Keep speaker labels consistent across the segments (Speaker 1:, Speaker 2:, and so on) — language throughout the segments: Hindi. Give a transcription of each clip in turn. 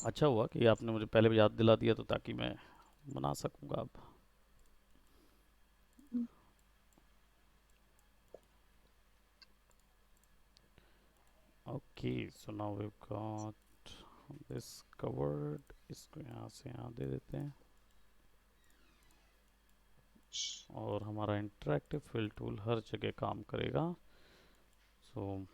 Speaker 1: अच्छा हुआ कि आपने मुझे पहले याद दिला दिया, तो ताकि मैं बना सकूंगा अब। Okay, so now we got this covered. इसको यहाँ से यहाँ दे देते हैं। और हमारा इंटरेक्टिव फिल टूल हर जगह काम करेगा। सो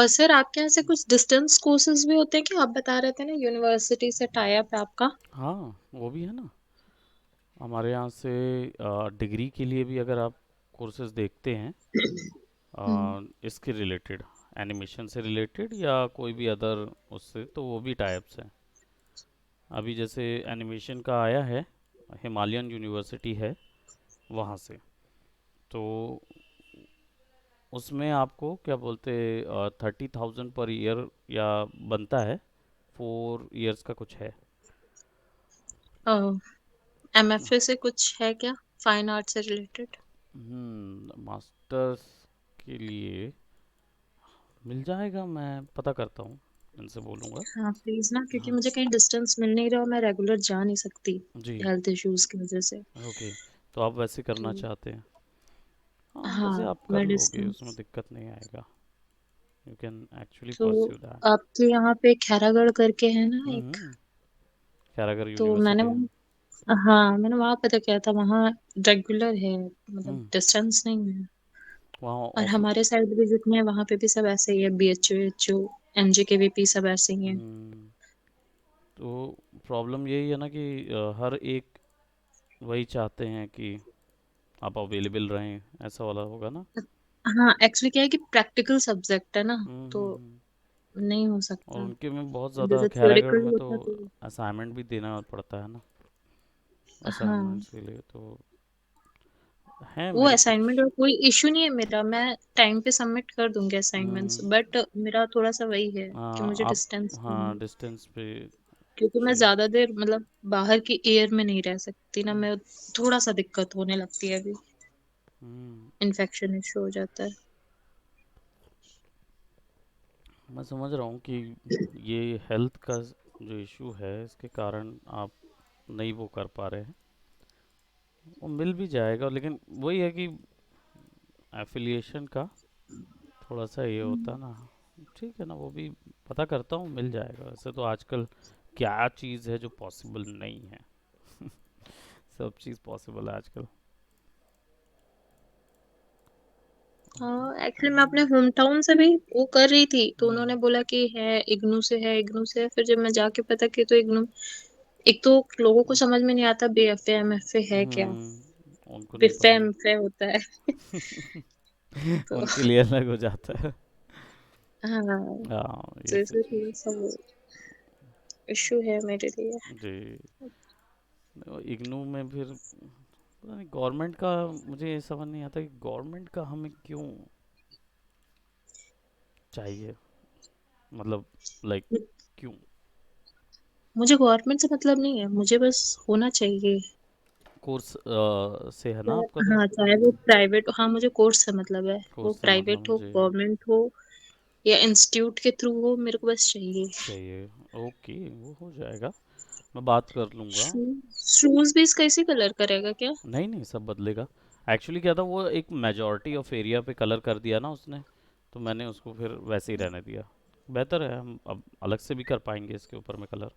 Speaker 2: सर आपके यहाँ से कुछ डिस्टेंस कोर्सेज भी होते हैं कि आप बता रहे थे ना यूनिवर्सिटी से टाई अप है आपका।
Speaker 1: हाँ, वो भी है ना हमारे यहाँ से। डिग्री के लिए भी अगर आप कोर्सेज देखते हैं
Speaker 2: हम्म।
Speaker 1: इसके रिलेटेड, एनिमेशन से रिलेटेड या कोई भी अदर, उससे तो वो भी टाइप्स हैं। अभी जैसे एनिमेशन का आया है, हिमालयन यूनिवर्सिटी है वहाँ से। तो उसमें आपको क्या बोलते, 30,000 पर ईयर या बनता है, 4 इयर्स का कुछ है।
Speaker 2: एमएफए से कुछ है क्या, फाइन आर्ट से रिलेटेड?
Speaker 1: मास्टर्स के लिए मिल जाएगा, मैं पता करता हूँ, इनसे बोलूँगा।
Speaker 2: हाँ प्लीज ना, क्योंकि
Speaker 1: हाँ
Speaker 2: मुझे कहीं डिस्टेंस मिल नहीं रहा, मैं रेगुलर जा नहीं सकती
Speaker 1: जी।
Speaker 2: हेल्थ इश्यूज की वजह से।
Speaker 1: ओके, तो आप वैसे
Speaker 2: तो
Speaker 1: करना चाहते हैं। हाँ, वैसे
Speaker 2: हाँ,
Speaker 1: आप कर
Speaker 2: मैं
Speaker 1: लोगे, उसमें
Speaker 2: डिस्टेंस।
Speaker 1: दिक्कत नहीं आएगा। यू कैन एक्चुअली
Speaker 2: तो
Speaker 1: परस्यू दैट।
Speaker 2: आपके यहाँ पे खैरागढ़ करके है ना एक?
Speaker 1: हम्म, खैरागर
Speaker 2: तो
Speaker 1: यूनिवर्सिटी है।
Speaker 2: हाँ मैंने वहां पता किया था, वहाँ रेगुलर है, मतलब
Speaker 1: हम्म,
Speaker 2: डिस्टेंस नहीं है।
Speaker 1: वहाँ
Speaker 2: और
Speaker 1: ऑफ।
Speaker 2: हमारे साइड भी जितने हैं वहां पे भी सब ऐसे ही है, BHU NJKVP सब ऐसे ही हैं।
Speaker 1: हम्म, तो प्रॉब्लम यही है ना कि हर एक वही चाहते हैं कि आप अवेलेबल रहें, ऐसा वाला होगा ना।
Speaker 2: हाँ एक्चुअली क्या है कि प्रैक्टिकल सब्जेक्ट है ना, तो
Speaker 1: हम्म।
Speaker 2: नहीं हो
Speaker 1: और
Speaker 2: सकता।
Speaker 1: उनके में बहुत ज़्यादा,
Speaker 2: जैसे
Speaker 1: खैरागढ़
Speaker 2: थ्योरेटिकल
Speaker 1: में तो
Speaker 2: होता तो
Speaker 1: असाइनमेंट भी देना पड़ता है ना,
Speaker 2: हाँ,
Speaker 1: असाइनमेंट्स के लिए तो हैं
Speaker 2: वो
Speaker 1: मेरे कुछ।
Speaker 2: असाइनमेंट और कोई इशू नहीं है मेरा, मैं टाइम पे सबमिट कर दूंगी असाइनमेंट्स,
Speaker 1: हम्म,
Speaker 2: बट मेरा थोड़ा सा वही है कि मुझे
Speaker 1: आप,
Speaker 2: डिस्टेंस
Speaker 1: हाँ, डिस्टेंस पे
Speaker 2: क्योंकि मैं
Speaker 1: चाहिए।
Speaker 2: ज्यादा देर मतलब बाहर की एयर में नहीं रह सकती ना,
Speaker 1: हम्म,
Speaker 2: मैं थोड़ा सा दिक्कत होने लगती है अभी,
Speaker 1: हम्म,
Speaker 2: इन्फेक्शन इशू हो जाता है।
Speaker 1: मैं समझ रहा हूँ कि ये हेल्थ का जो इशू है, इसके कारण आप नहीं वो कर पा रहे हैं। वो मिल भी जाएगा, लेकिन वही है कि एफिलिएशन का थोड़ा सा ये होता है ना। ठीक है ना, वो भी पता करता हूँ, मिल जाएगा। वैसे तो आजकल क्या चीज़ है जो पॉसिबल नहीं है? सब चीज़ पॉसिबल है आजकल।
Speaker 2: हाँ एक्चुअली मैं अपने होम टाउन से भी वो कर रही थी, तो
Speaker 1: हम्म,
Speaker 2: उन्होंने बोला कि है इग्नू से है, इग्नू से है। फिर जब मैं जाके पता की तो इग्नू, एक तो लोगों को समझ में नहीं आता BFA MFA है क्या,
Speaker 1: उनको नहीं
Speaker 2: बिफे
Speaker 1: पता ना।
Speaker 2: एमफे होता है। तो
Speaker 1: उनके लिए अलग हो जाता है।
Speaker 2: हाँ,
Speaker 1: हाँ, ये
Speaker 2: तो इसे थोड़ा
Speaker 1: सिचुएशन।
Speaker 2: सा इशू है मेरे लिए।
Speaker 1: जी। इग्नू में फिर पता नहीं गवर्नमेंट का, मुझे ये समझ नहीं आता कि गवर्नमेंट का हमें क्यों चाहिए, मतलब लाइक क्यों?
Speaker 2: मुझे गवर्नमेंट से मतलब नहीं है, मुझे बस होना चाहिए।
Speaker 1: कोर्स से है ना आपका तो।
Speaker 2: हाँ चाहे वो प्राइवेट, हाँ मुझे कोर्स से मतलब है, वो
Speaker 1: कोर्स से मतलब
Speaker 2: प्राइवेट हो
Speaker 1: मुझे
Speaker 2: गवर्नमेंट हो या इंस्टीट्यूट के थ्रू हो, मेरे को बस चाहिए।
Speaker 1: चाहिए। ओके, वो हो जाएगा, मैं बात कर लूँगा।
Speaker 2: शूज भी इसका इसी कलर का रहेगा क्या?
Speaker 1: नहीं नहीं, सब बदलेगा। एक्चुअली क्या था, वो एक मेजॉरिटी ऑफ एरिया पे कलर कर दिया ना उसने, तो मैंने उसको फिर वैसे ही रहने दिया। बेहतर है, हम अब अलग से भी कर पाएंगे इसके ऊपर में कलर।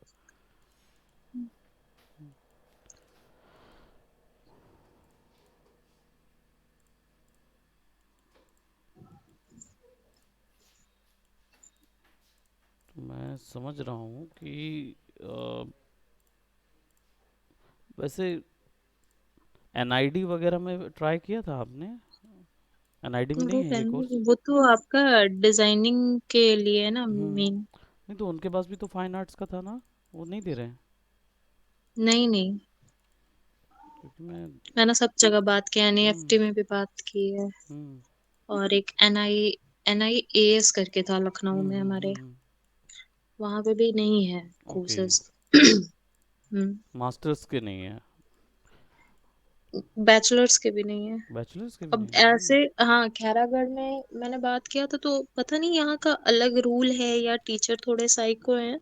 Speaker 1: तो मैं समझ रहा हूँ कि अ, वैसे NID वगैरह में ट्राई किया था आपने? NID में नहीं है ये कोर्स?
Speaker 2: वो तो आपका डिजाइनिंग के लिए है ना
Speaker 1: हम्म,
Speaker 2: मेन।
Speaker 1: नहीं तो उनके पास भी तो फाइन आर्ट्स का था ना। वो नहीं दे रहे हैं?
Speaker 2: नहीं नहीं,
Speaker 1: क्योंकि मैं।
Speaker 2: मैंने सब जगह बात की,
Speaker 1: हम्म।
Speaker 2: एनईएफटी में भी बात की है।
Speaker 1: हम्म।
Speaker 2: और एक एनआईएएस करके था लखनऊ में हमारे,
Speaker 1: हम्म।
Speaker 2: वहां पे भी नहीं है
Speaker 1: ओके।
Speaker 2: कोर्सेज। हम्म।
Speaker 1: मास्टर्स के नहीं है?
Speaker 2: बैचलर्स के भी नहीं है।
Speaker 1: बैचलर्स के भी
Speaker 2: अब
Speaker 1: नहीं है?
Speaker 2: ऐसे, हाँ, खैरागढ़ में मैंने बात किया था तो पता नहीं यहाँ का अलग रूल है या टीचर थोड़े साइको हैं।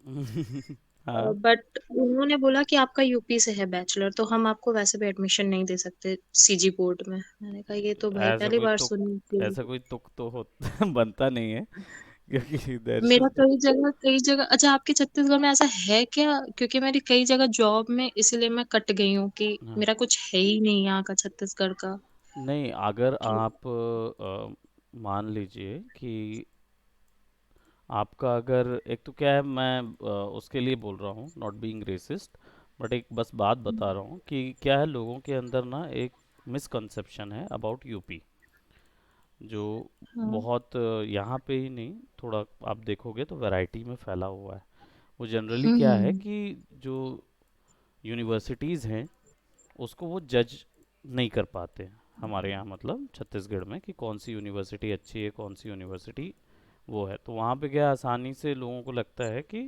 Speaker 1: हाँ।
Speaker 2: बट उन्होंने बोला कि आपका यूपी से है बैचलर, तो हम आपको वैसे भी एडमिशन नहीं दे सकते सीजी बोर्ड में। मैंने कहा ये तो भाई
Speaker 1: ऐसा
Speaker 2: पहली
Speaker 1: कोई
Speaker 2: बार
Speaker 1: तुक
Speaker 2: सुनी
Speaker 1: ऐसा
Speaker 2: थी।
Speaker 1: कोई तुक तो हो बनता नहीं है, क्योंकि देयर
Speaker 2: मेरा
Speaker 1: शुड।
Speaker 2: कई जगह, अच्छा आपके छत्तीसगढ़ में ऐसा है क्या? क्योंकि मेरी कई जगह जॉब में इसीलिए मैं कट गई हूँ कि
Speaker 1: हाँ।
Speaker 2: मेरा कुछ है ही नहीं यहाँ का छत्तीसगढ़ का।
Speaker 1: नहीं, अगर
Speaker 2: कि
Speaker 1: आप मान लीजिए कि आपका अगर एक तो क्या है, मैं उसके लिए बोल रहा हूँ, नॉट बीइंग रेसिस्ट, बट एक बस बात बता रहा हूँ कि क्या है, लोगों के अंदर ना एक मिसकंसेप्शन है अबाउट यूपी, जो
Speaker 2: हाँ।
Speaker 1: बहुत यहाँ पे ही नहीं, थोड़ा आप देखोगे तो वैरायटी में फैला हुआ है। वो जनरली क्या है
Speaker 2: हम्म।
Speaker 1: कि जो यूनिवर्सिटीज़ हैं उसको वो जज नहीं कर पाते हैं हमारे यहाँ, मतलब छत्तीसगढ़ में, कि कौन सी यूनिवर्सिटी अच्छी है, कौन सी यूनिवर्सिटी वो है। तो वहाँ पे क्या आसानी से लोगों को लगता है कि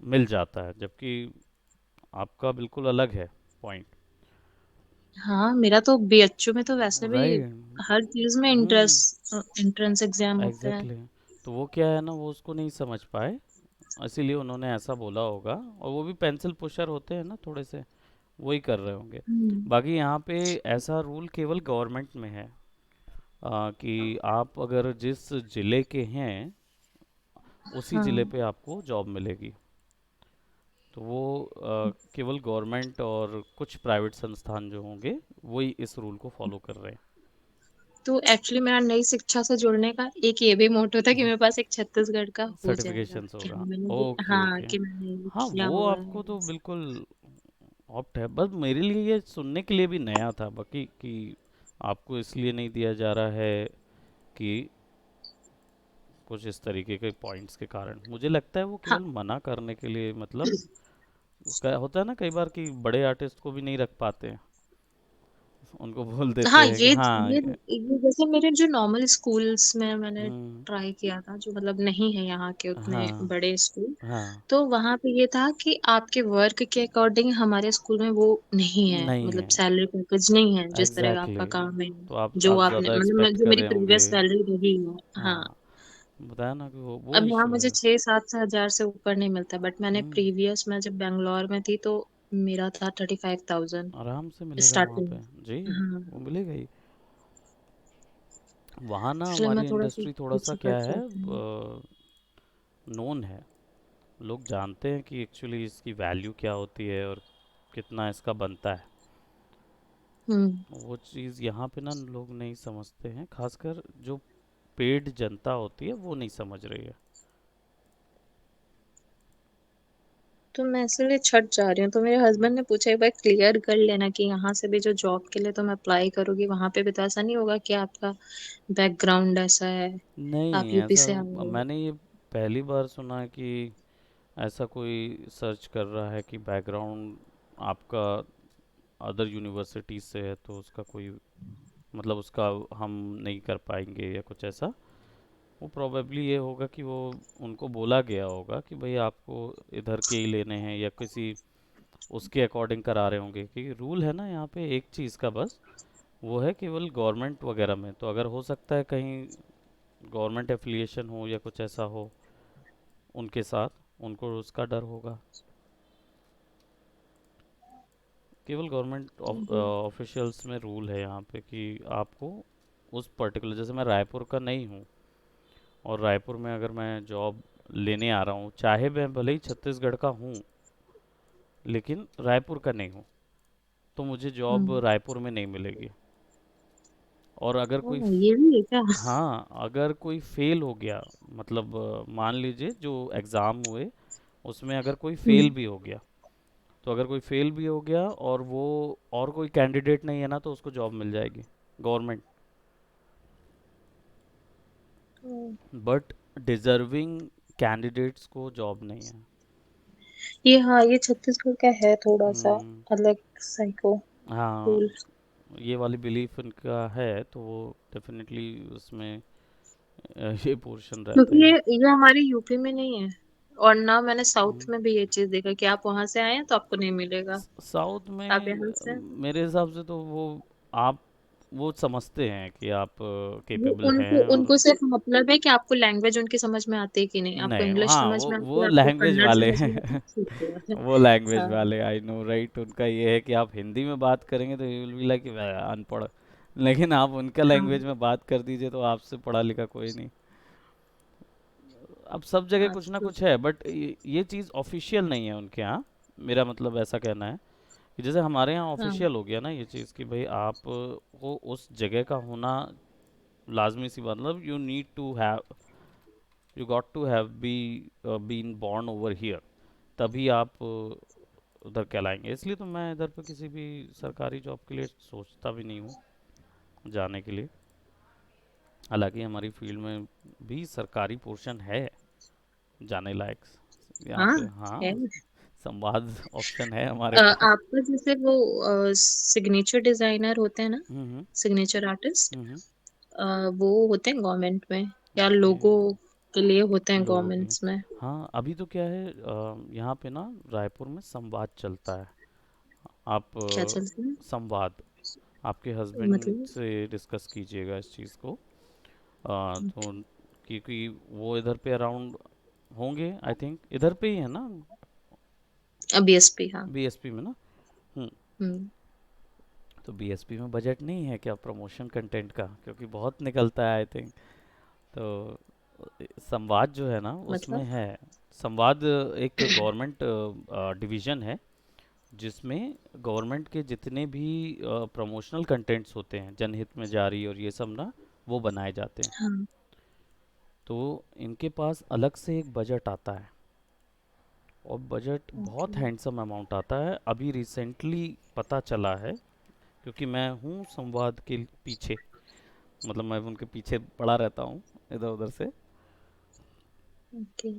Speaker 1: मिल जाता है, जबकि आपका बिल्कुल अलग है पॉइंट।
Speaker 2: हाँ, मेरा तो बीएचयू में तो वैसे भी
Speaker 1: राइट।
Speaker 2: हर चीज में
Speaker 1: हम्म।
Speaker 2: एंट्रेंस एग्जाम होते हैं।
Speaker 1: Exactly exactly. तो वो क्या है ना, वो उसको नहीं समझ पाए, इसीलिए उन्होंने ऐसा बोला होगा, और वो भी पेंसिल पुशर होते हैं ना थोड़े से, वही कर रहे होंगे।
Speaker 2: हम्म।
Speaker 1: बाकी यहाँ पे ऐसा रूल केवल गवर्नमेंट में है, कि आप अगर जिस ज़िले के हैं उसी ज़िले
Speaker 2: हाँ,
Speaker 1: पे आपको जॉब मिलेगी। तो वो केवल गवर्नमेंट और कुछ प्राइवेट संस्थान जो होंगे वही इस रूल को फॉलो कर रहे
Speaker 2: तो एक्चुअली मेरा नई शिक्षा से जुड़ने का एक ये भी मोटो था कि
Speaker 1: हैं।
Speaker 2: मेरे पास एक छत्तीसगढ़ का हो जाएगा,
Speaker 1: सर्टिफिकेशंस
Speaker 2: कि
Speaker 1: होगा।
Speaker 2: हाँ मैंने
Speaker 1: ओके
Speaker 2: हाँ
Speaker 1: ओके।
Speaker 2: कि मैंने ये
Speaker 1: हाँ,
Speaker 2: किया
Speaker 1: वो
Speaker 2: हुआ है।
Speaker 1: आपको तो बिल्कुल ऑप्ट है, बस मेरे लिए ये सुनने के लिए भी नया था बाकी, कि आपको इसलिए नहीं दिया जा रहा है कि कुछ इस तरीके के पॉइंट्स के कारण, मुझे लगता है वो
Speaker 2: हाँ
Speaker 1: केवल मना करने के लिए, मतलब क्या होता है ना कई बार कि बड़े आर्टिस्ट को भी नहीं रख पाते हैं, उनको बोल
Speaker 2: हाँ,
Speaker 1: देते हैं कि हाँ
Speaker 2: ये जैसे मेरे जो नॉर्मल स्कूल्स में मैंने
Speaker 1: हम्म।
Speaker 2: ट्राई किया था, जो मतलब नहीं है यहाँ के उतने
Speaker 1: हाँ।
Speaker 2: बड़े स्कूल,
Speaker 1: हाँ।
Speaker 2: तो वहां पे ये था कि आपके वर्क के अकॉर्डिंग हमारे स्कूल में वो नहीं है,
Speaker 1: नहीं
Speaker 2: मतलब
Speaker 1: है।
Speaker 2: सैलरी पैकेज नहीं है जिस तरह का आपका
Speaker 1: एग्जैक्टली
Speaker 2: काम है।
Speaker 1: exactly. तो
Speaker 2: जो
Speaker 1: आप
Speaker 2: आपने
Speaker 1: ज़्यादा
Speaker 2: मतलब
Speaker 1: एक्सपेक्ट
Speaker 2: जो
Speaker 1: कर
Speaker 2: मेरी
Speaker 1: रहे होंगे।
Speaker 2: प्रीवियस सैलरी रही है। हाँ।
Speaker 1: हाँ, बताया ना कि वो
Speaker 2: अब यहाँ
Speaker 1: इशू
Speaker 2: मुझे
Speaker 1: है।
Speaker 2: 6-7 हजार से ऊपर नहीं मिलता, बट मैंने
Speaker 1: हम्म।
Speaker 2: प्रीवियस में जब बैंगलोर में थी तो मेरा था 35,000
Speaker 1: आराम से मिलेगा वहाँ
Speaker 2: स्टार्टिंग।
Speaker 1: पे। जी।
Speaker 2: हाँ,
Speaker 1: वो मिलेगा ही। वहाँ ना
Speaker 2: इसलिए मैं
Speaker 1: हमारी
Speaker 2: थोड़ा सी
Speaker 1: इंडस्ट्री थोड़ा सा
Speaker 2: पीछे
Speaker 1: क्या
Speaker 2: पड़
Speaker 1: है,
Speaker 2: जाती हूँ।
Speaker 1: नोन है, लोग जानते हैं कि एक्चुअली इसकी वैल्यू क्या होती है और कितना इसका बनता है।
Speaker 2: हम्म।
Speaker 1: वो चीज़ यहाँ पे ना लोग नहीं समझते हैं, खासकर जो पेड जनता होती है वो नहीं समझ रही है।
Speaker 2: तो मैं इसलिए छट जा रही हूँ, तो मेरे हस्बैंड ने पूछा एक बार क्लियर कर लेना कि यहाँ से भी जो जॉब के लिए तुम अप्लाई करोगी वहां पे भी तो ऐसा नहीं होगा कि आपका बैकग्राउंड ऐसा है, आप
Speaker 1: नहीं,
Speaker 2: यूपी
Speaker 1: ऐसा
Speaker 2: से आए हो।
Speaker 1: मैंने ये पहली बार सुना है कि ऐसा कोई सर्च कर रहा है कि बैकग्राउंड आपका अदर यूनिवर्सिटी से है तो उसका कोई, मतलब उसका हम नहीं कर पाएंगे या कुछ ऐसा। वो प्रोबेबली ये होगा कि वो उनको बोला गया होगा कि भाई आपको इधर के ही लेने हैं, या किसी उसके अकॉर्डिंग करा रहे होंगे, क्योंकि रूल है ना यहाँ पे एक चीज़ का बस, वो है केवल गवर्नमेंट वगैरह में। तो अगर हो सकता है कहीं गवर्नमेंट एफिलिएशन हो या कुछ ऐसा हो उनके साथ, उनको उसका डर होगा। केवल गवर्नमेंट ऑफिशियल्स में रूल है यहाँ पे कि आपको उस पर्टिकुलर, जैसे मैं रायपुर का नहीं हूँ, और रायपुर में अगर मैं जॉब लेने आ रहा हूँ, चाहे मैं भले ही छत्तीसगढ़ का हूँ लेकिन रायपुर का नहीं हूँ, तो मुझे जॉब
Speaker 2: हम्म।
Speaker 1: रायपुर में नहीं मिलेगी। और अगर कोई
Speaker 2: ये भी है क्या?
Speaker 1: हाँ, अगर कोई फेल हो गया, मतलब मान लीजिए जो एग्ज़ाम हुए उसमें अगर कोई फेल
Speaker 2: हम्म।
Speaker 1: भी हो गया, तो अगर कोई फेल भी हो गया और वो और कोई कैंडिडेट नहीं है ना, तो उसको जॉब मिल जाएगी गवर्नमेंट। बट डिजर्विंग कैंडिडेट्स को जॉब नहीं है।
Speaker 2: ये हाँ, ये छत्तीसगढ़ का है थोड़ा सा
Speaker 1: हम्म,
Speaker 2: अलग साइको
Speaker 1: हाँ,
Speaker 2: रूल।
Speaker 1: ये वाली बिलीफ इनका है तो वो डेफिनेटली उसमें ये पोर्शन रहते
Speaker 2: क्योंकि
Speaker 1: हैं।
Speaker 2: ये हमारे यूपी में नहीं है, और ना मैंने साउथ
Speaker 1: हम्म,
Speaker 2: में भी ये चीज देखा कि आप वहां से आए हैं तो आपको नहीं मिलेगा,
Speaker 1: साउथ
Speaker 2: आप
Speaker 1: में
Speaker 2: यहाँ से हैं।
Speaker 1: मेरे हिसाब से तो वो आप वो समझते हैं कि आप
Speaker 2: वो
Speaker 1: केपेबल
Speaker 2: उनको
Speaker 1: हैं और
Speaker 2: उनको सिर्फ मतलब है कि आपको लैंग्वेज उनकी समझ में आती है कि नहीं, आपको
Speaker 1: नहीं,
Speaker 2: इंग्लिश
Speaker 1: हाँ,
Speaker 2: समझ
Speaker 1: वो
Speaker 2: में आती
Speaker 1: वो
Speaker 2: है, आपको
Speaker 1: लैंग्वेज
Speaker 2: कन्नड़
Speaker 1: वाले
Speaker 2: समझ में
Speaker 1: हैं।
Speaker 2: आती है, ठीक है।
Speaker 1: वो लैंग्वेज
Speaker 2: हाँ।
Speaker 1: वाले, आई नो राइट, उनका ये है कि आप हिंदी में बात करेंगे तो यू विल बी लाइक अनपढ़, लेकिन आप उनका
Speaker 2: हाँ।
Speaker 1: लैंग्वेज में बात कर दीजिए तो आपसे पढ़ा लिखा कोई नहीं। अब सब जगह कुछ ना
Speaker 2: अच्छा।
Speaker 1: कुछ है, बट ये चीज़ ऑफिशियल नहीं है उनके यहाँ। मेरा मतलब ऐसा कहना है कि जैसे हमारे यहाँ
Speaker 2: हाँ।
Speaker 1: ऑफिशियल हो गया ना ये चीज़ कि भाई आप को उस जगह का होना लाजमी सी बात, मतलब you need to have, you got to have been born over here, तभी आप उधर कहलाएंगे। इसलिए तो मैं इधर पे किसी भी सरकारी जॉब के लिए सोचता भी नहीं हूँ जाने के लिए। हालांकि हमारी फील्ड में भी सरकारी पोर्शन है जाने लायक यहाँ
Speaker 2: हाँ
Speaker 1: पे,
Speaker 2: है।
Speaker 1: हाँ, संवाद ऑप्शन है हमारे पास।
Speaker 2: आपका जैसे वो सिग्नेचर डिजाइनर होते हैं ना,
Speaker 1: हम्म,
Speaker 2: सिग्नेचर आर्टिस्ट,
Speaker 1: हम्म,
Speaker 2: वो होते हैं गवर्नमेंट में या
Speaker 1: ओके,
Speaker 2: लोगों के लिए होते हैं
Speaker 1: लोगों के लिए।
Speaker 2: गवर्नमेंट्स में?
Speaker 1: हाँ, अभी तो क्या है, यहाँ पे ना रायपुर में संवाद चलता है। आप
Speaker 2: क्या चलते हैं?
Speaker 1: संवाद आपके हस्बैंड
Speaker 2: मतलब
Speaker 1: से डिस्कस कीजिएगा इस चीज़ को। तो क्योंकि वो इधर पे अराउंड होंगे, आई थिंक इधर पे ही है ना,
Speaker 2: बीएसपी, हाँ।
Speaker 1: बीएसपी में ना। हम्म,
Speaker 2: हम्म।
Speaker 1: तो बीएसपी में बजट नहीं है क्या प्रमोशन कंटेंट का, क्योंकि बहुत निकलता है आई थिंक। तो संवाद जो है ना उसमें
Speaker 2: मतलब
Speaker 1: है। संवाद एक गवर्नमेंट डिवीजन है जिसमें गवर्नमेंट के जितने भी प्रमोशनल कंटेंट्स होते हैं जनहित में जारी और ये सब ना, वो बनाए जाते हैं।
Speaker 2: हाँ।
Speaker 1: तो इनके पास अलग से एक बजट आता है, और बजट
Speaker 2: ओके।
Speaker 1: बहुत हैंडसम अमाउंट आता है। अभी रिसेंटली पता चला है, क्योंकि मैं हूँ संवाद के पीछे, मतलब मैं उनके पीछे पड़ा रहता हूँ इधर उधर से।
Speaker 2: ओके।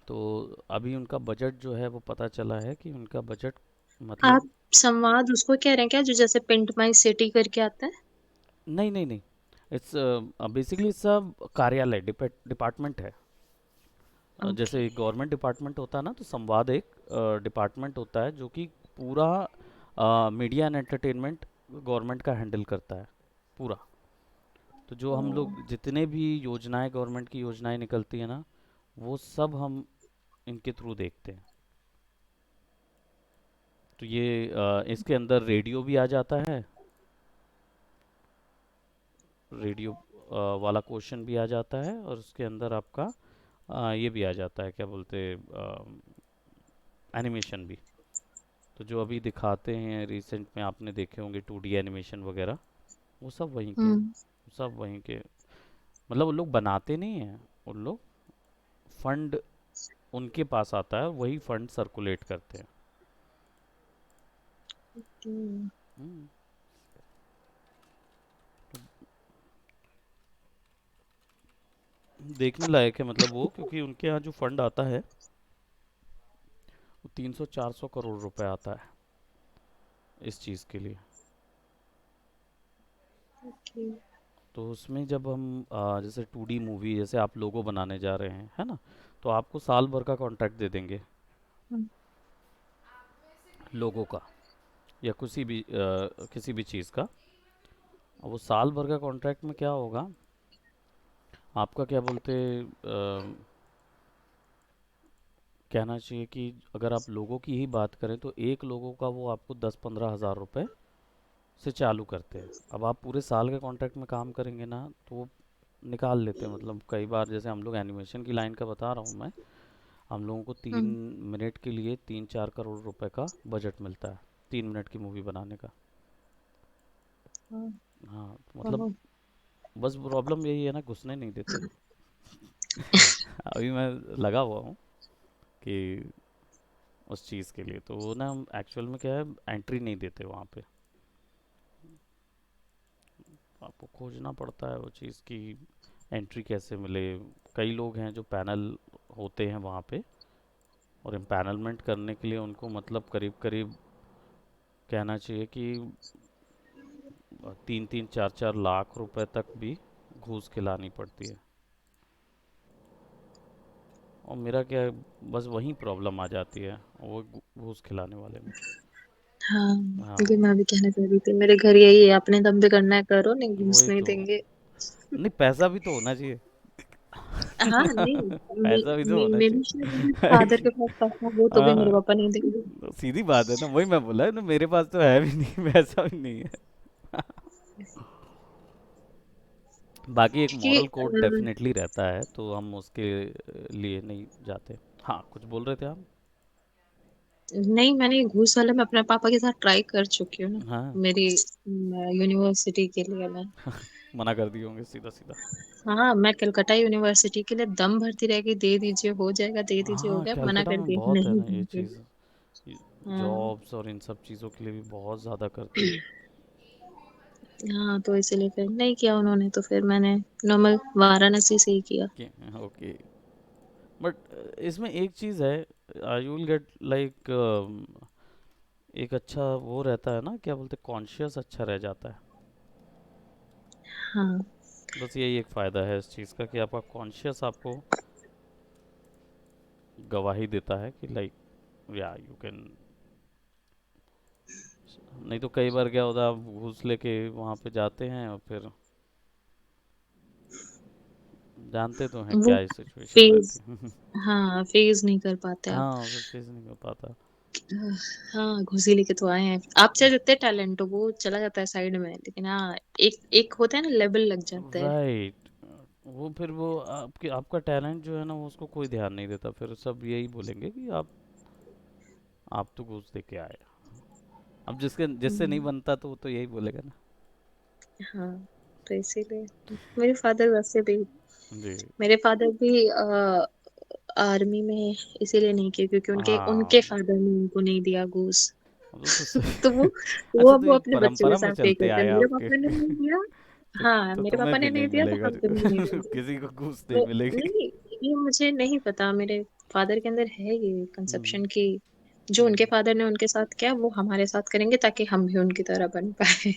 Speaker 1: तो अभी उनका बजट जो है वो पता चला है कि उनका बजट
Speaker 2: आप
Speaker 1: मतलब,
Speaker 2: संवाद उसको कह रहे हैं क्या, जो जैसे पिंट माई सिटी करके आता है?
Speaker 1: नहीं नहीं नहीं, इट्स बेसिकली सब कार्यालय डिपार्टमेंट है।
Speaker 2: ओके।
Speaker 1: जैसे गवर्नमेंट डिपार्टमेंट होता है ना, तो संवाद एक डिपार्टमेंट होता है जो कि पूरा मीडिया एंड एंटरटेनमेंट गवर्नमेंट का हैंडल करता है पूरा। तो जो हम
Speaker 2: ओ,
Speaker 1: लोग जितने भी योजनाएं, गवर्नमेंट की योजनाएं निकलती है ना, वो सब हम इनके थ्रू देखते हैं। तो ये इसके अंदर रेडियो भी आ जाता है, रेडियो वाला क्वेश्चन भी आ जाता है, और उसके अंदर आपका ये भी आ जाता है, क्या बोलते, एनिमेशन भी। तो जो अभी दिखाते हैं रिसेंट में आपने देखे होंगे 2D एनिमेशन वगैरह, वो सब वहीं के हैं,
Speaker 2: हम्म।
Speaker 1: सब वहीं के। मतलब वो लोग बनाते नहीं हैं, उन लोग फंड उनके पास आता है, वही फंड सर्कुलेट करते हैं।
Speaker 2: हम्म।
Speaker 1: हम्म, देखने लायक है मतलब वो, क्योंकि उनके यहाँ जो फंड आता है वो 300-400 करोड़ रुपए आता है इस चीज़ के लिए।
Speaker 2: ओके।
Speaker 1: तो उसमें जब हम जैसे 2D मूवी, जैसे आप लोगो बनाने जा रहे हैं है ना, तो आपको साल भर का कॉन्ट्रैक्ट दे देंगे
Speaker 2: हम्म।
Speaker 1: लोगों का, या किसी भी चीज़ का। अब वो साल भर का कॉन्ट्रैक्ट में क्या होगा, आपका क्या बोलते, कहना चाहिए कि अगर आप लोगों की ही बात करें तो एक लोगों का वो आपको 10-15 हज़ार रुपये से चालू करते हैं। अब आप पूरे साल के कॉन्ट्रैक्ट में काम करेंगे ना, तो वो निकाल लेते हैं। मतलब कई बार जैसे हम लोग एनिमेशन की लाइन का बता रहा हूँ मैं, हम लोगों को तीन
Speaker 2: हम्म।
Speaker 1: मिनट के लिए 3-4 करोड़ रुपए का बजट मिलता है 3 मिनट की मूवी बनाने का।
Speaker 2: हाँ।
Speaker 1: हाँ, तो मतलब
Speaker 2: ओह।
Speaker 1: बस प्रॉब्लम यही है ना, घुसने नहीं देते। अभी मैं लगा हुआ हूँ कि उस चीज़ के लिए तो वो ना एक्चुअल में क्या है, एंट्री नहीं देते वहाँ पे। आपको खोजना पड़ता है वो चीज़ की एंट्री कैसे मिले। कई लोग हैं जो पैनल होते हैं वहाँ पे, और एम्पैनलमेंट करने के लिए उनको मतलब करीब करीब कहना चाहिए कि 3-3 4-4 लाख रुपए तक भी घूस खिलानी पड़ती है। और मेरा क्या है, बस वहीं प्रॉब्लम आ जाती है, वो घूस खिलाने वाले में।
Speaker 2: हाँ, ये
Speaker 1: हाँ,
Speaker 2: मैं भी कहना चाह रही थी, मेरे घर यही है, अपने दम पे करना है करो, नहीं घूस
Speaker 1: वही
Speaker 2: नहीं
Speaker 1: तो।
Speaker 2: देंगे।
Speaker 1: नहीं, पैसा भी तो होना चाहिए।
Speaker 2: हाँ नहीं,
Speaker 1: पैसा भी तो होना
Speaker 2: मेरे शायद मेरे फादर
Speaker 1: चाहिए।
Speaker 2: के पास पैसा वो तो भी मेरे
Speaker 1: हाँ,
Speaker 2: पापा नहीं देंगे।
Speaker 1: तो सीधी बात है ना, वही मैं बोला है ना, मेरे पास तो है भी नहीं, वैसा भी नहीं है। बाकी एक
Speaker 2: क्योंकि
Speaker 1: मॉरल कोड डेफिनेटली रहता है, तो हम उसके लिए नहीं जाते। हाँ, कुछ बोल रहे थे आप?
Speaker 2: नहीं, मैंने घूस वाला मैं अपने पापा के साथ ट्राई कर चुकी हूँ ना।
Speaker 1: हाँ,
Speaker 2: मेरी यूनिवर्सिटी के लिए मैं,
Speaker 1: मना कर दिए होंगे सीधा सीधा।
Speaker 2: हाँ मैं कलकत्ता यूनिवर्सिटी के लिए दम भरती रह गई, दे दीजिए हो जाएगा, दे दीजिए हो
Speaker 1: हाँ,
Speaker 2: गया, मना
Speaker 1: कलकत्ता
Speaker 2: कर
Speaker 1: में
Speaker 2: दिया
Speaker 1: बहुत है
Speaker 2: नहीं
Speaker 1: ना ये
Speaker 2: दूंगी।
Speaker 1: चीज़,
Speaker 2: हाँ।
Speaker 1: जॉब्स और इन सब चीज़ों के लिए भी बहुत ज़्यादा करते हैं।
Speaker 2: हाँ तो इसीलिए फिर नहीं किया उन्होंने, तो फिर मैंने नॉर्मल वाराणसी से ही किया।
Speaker 1: ओके, बट इसमें एक चीज़ है, यू विल गेट लाइक एक अच्छा वो रहता है ना, क्या बोलते, कॉन्शियस अच्छा रह जाता है।
Speaker 2: हाँ।
Speaker 1: बस यही एक फ़ायदा है इस चीज़ का, कि आपका कॉन्शियस आपको गवाही देता है कि लाइक या यू कैन। नहीं तो कई बार क्या होता है, आप घूस लेके वहाँ पे जाते हैं और फिर जानते तो हैं
Speaker 2: वो
Speaker 1: क्या सिचुएशन
Speaker 2: फेज,
Speaker 1: रहती है।
Speaker 2: हाँ फेज नहीं कर पाते आप।
Speaker 1: हाँ, फिर फेस नहीं कर पाता।
Speaker 2: हाँ घुसी लेके तो आए हैं, आप चाहे जितने टैलेंट हो वो चला जाता है साइड में, लेकिन हाँ एक एक होता है ना, लेवल लग जाता है।
Speaker 1: राइट, वो फिर वो आपके आपका टैलेंट जो है ना, वो उसको कोई ध्यान नहीं देता, फिर सब यही बोलेंगे कि आप तो घूस दे के आए। अब जिससे नहीं
Speaker 2: हम्म,
Speaker 1: बनता तो वो तो यही बोलेगा ना।
Speaker 2: हाँ तो इसीलिए मेरे फादर वैसे भी,
Speaker 1: जी।
Speaker 2: मेरे फादर भी आर्मी में इसीलिए नहीं किया क्योंकि उनके उनके
Speaker 1: हाँ,
Speaker 2: फादर ने उनको नहीं दिया घूस।
Speaker 1: वो तो सही।
Speaker 2: तो वो
Speaker 1: अच्छा,
Speaker 2: वो
Speaker 1: तो
Speaker 2: वो
Speaker 1: ये
Speaker 2: अपने बच्चे के
Speaker 1: परंपरा में
Speaker 2: साथ यही
Speaker 1: चलते
Speaker 2: करते हैं,
Speaker 1: आए
Speaker 2: मेरे
Speaker 1: आपके।
Speaker 2: पापा ने नहीं दिया।
Speaker 1: तो
Speaker 2: हाँ
Speaker 1: तो
Speaker 2: मेरे
Speaker 1: तुम्हें
Speaker 2: पापा
Speaker 1: भी
Speaker 2: ने
Speaker 1: नहीं
Speaker 2: नहीं दिया तो
Speaker 1: मिलेगा।
Speaker 2: हम तुम्हें नहीं देंगे।
Speaker 1: किसी को घूस नहीं
Speaker 2: तो
Speaker 1: मिलेगी।
Speaker 2: नहीं, ये मुझे नहीं पता, मेरे फादर के अंदर है ये
Speaker 1: हम्म,
Speaker 2: कंसेप्शन की जो उनके
Speaker 1: हम्म।
Speaker 2: फादर ने उनके साथ किया वो हमारे साथ करेंगे ताकि हम भी उनकी तरह बन पाए।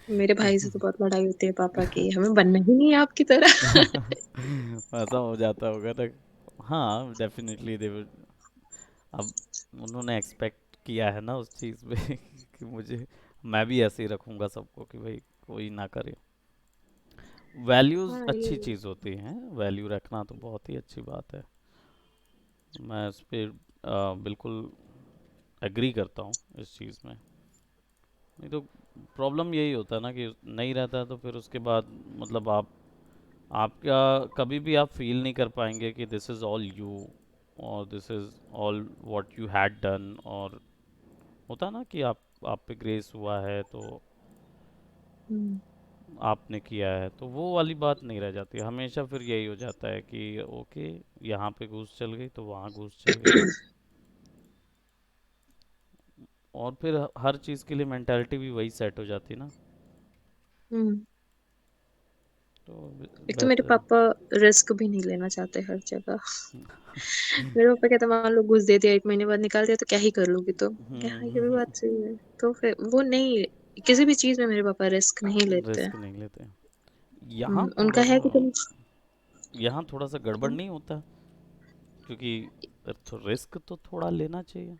Speaker 2: मेरे भाई से तो बहुत लड़ाई होती है पापा की, हमें बनना ही नहीं है आपकी तरह।
Speaker 1: ऐसा हो जाता होगा ना। हाँ, डेफिनेटली दे। अब उन्होंने एक्सपेक्ट किया है ना उस चीज़ पे कि मुझे, मैं भी ऐसे ही रखूँगा सबको कि भाई कोई ना करे। वैल्यूज़
Speaker 2: हाँ
Speaker 1: अच्छी
Speaker 2: ये,
Speaker 1: चीज़ होती हैं, वैल्यू रखना तो बहुत ही अच्छी बात है। मैं इस पे बिल्कुल एग्री करता हूँ इस चीज़ में। नहीं तो प्रॉब्लम यही होता है ना कि नहीं रहता है, तो फिर उसके बाद मतलब आपका कभी भी आप फील नहीं कर पाएंगे कि दिस इज़ ऑल यू, और this is all what you had done. और होता ना कि आप पे ग्रेस हुआ है, तो
Speaker 2: हम्म,
Speaker 1: आपने किया है, तो वो वाली बात नहीं रह जाती। हमेशा फिर यही हो जाता है कि ओके, यहाँ पे घूस चल गई तो वहाँ घूस चल गई। और फिर हर चीज़ के लिए मेंटालिटी भी वही सेट हो जाती है ना।
Speaker 2: हम्म।
Speaker 1: तो
Speaker 2: एक तो मेरे
Speaker 1: बेहतर।
Speaker 2: पापा रिस्क भी नहीं लेना चाहते हर जगह। मेरे पापा कहते मान लो घुस दे दिया, 1 महीने बाद निकाल दिया तो क्या ही कर लोगी तुम। यहाँ ये भी बात सही है, तो फिर वो नहीं, किसी भी चीज में मेरे पापा रिस्क नहीं लेते हैं।
Speaker 1: रिस्क नहीं लेते। यहाँ
Speaker 2: उनका
Speaker 1: थोड़ा
Speaker 2: है
Speaker 1: सा
Speaker 2: कि तुम,
Speaker 1: यहाँ थोड़ा सा गड़बड़ नहीं होता, क्योंकि तो रिस्क तो थोड़ा लेना चाहिए।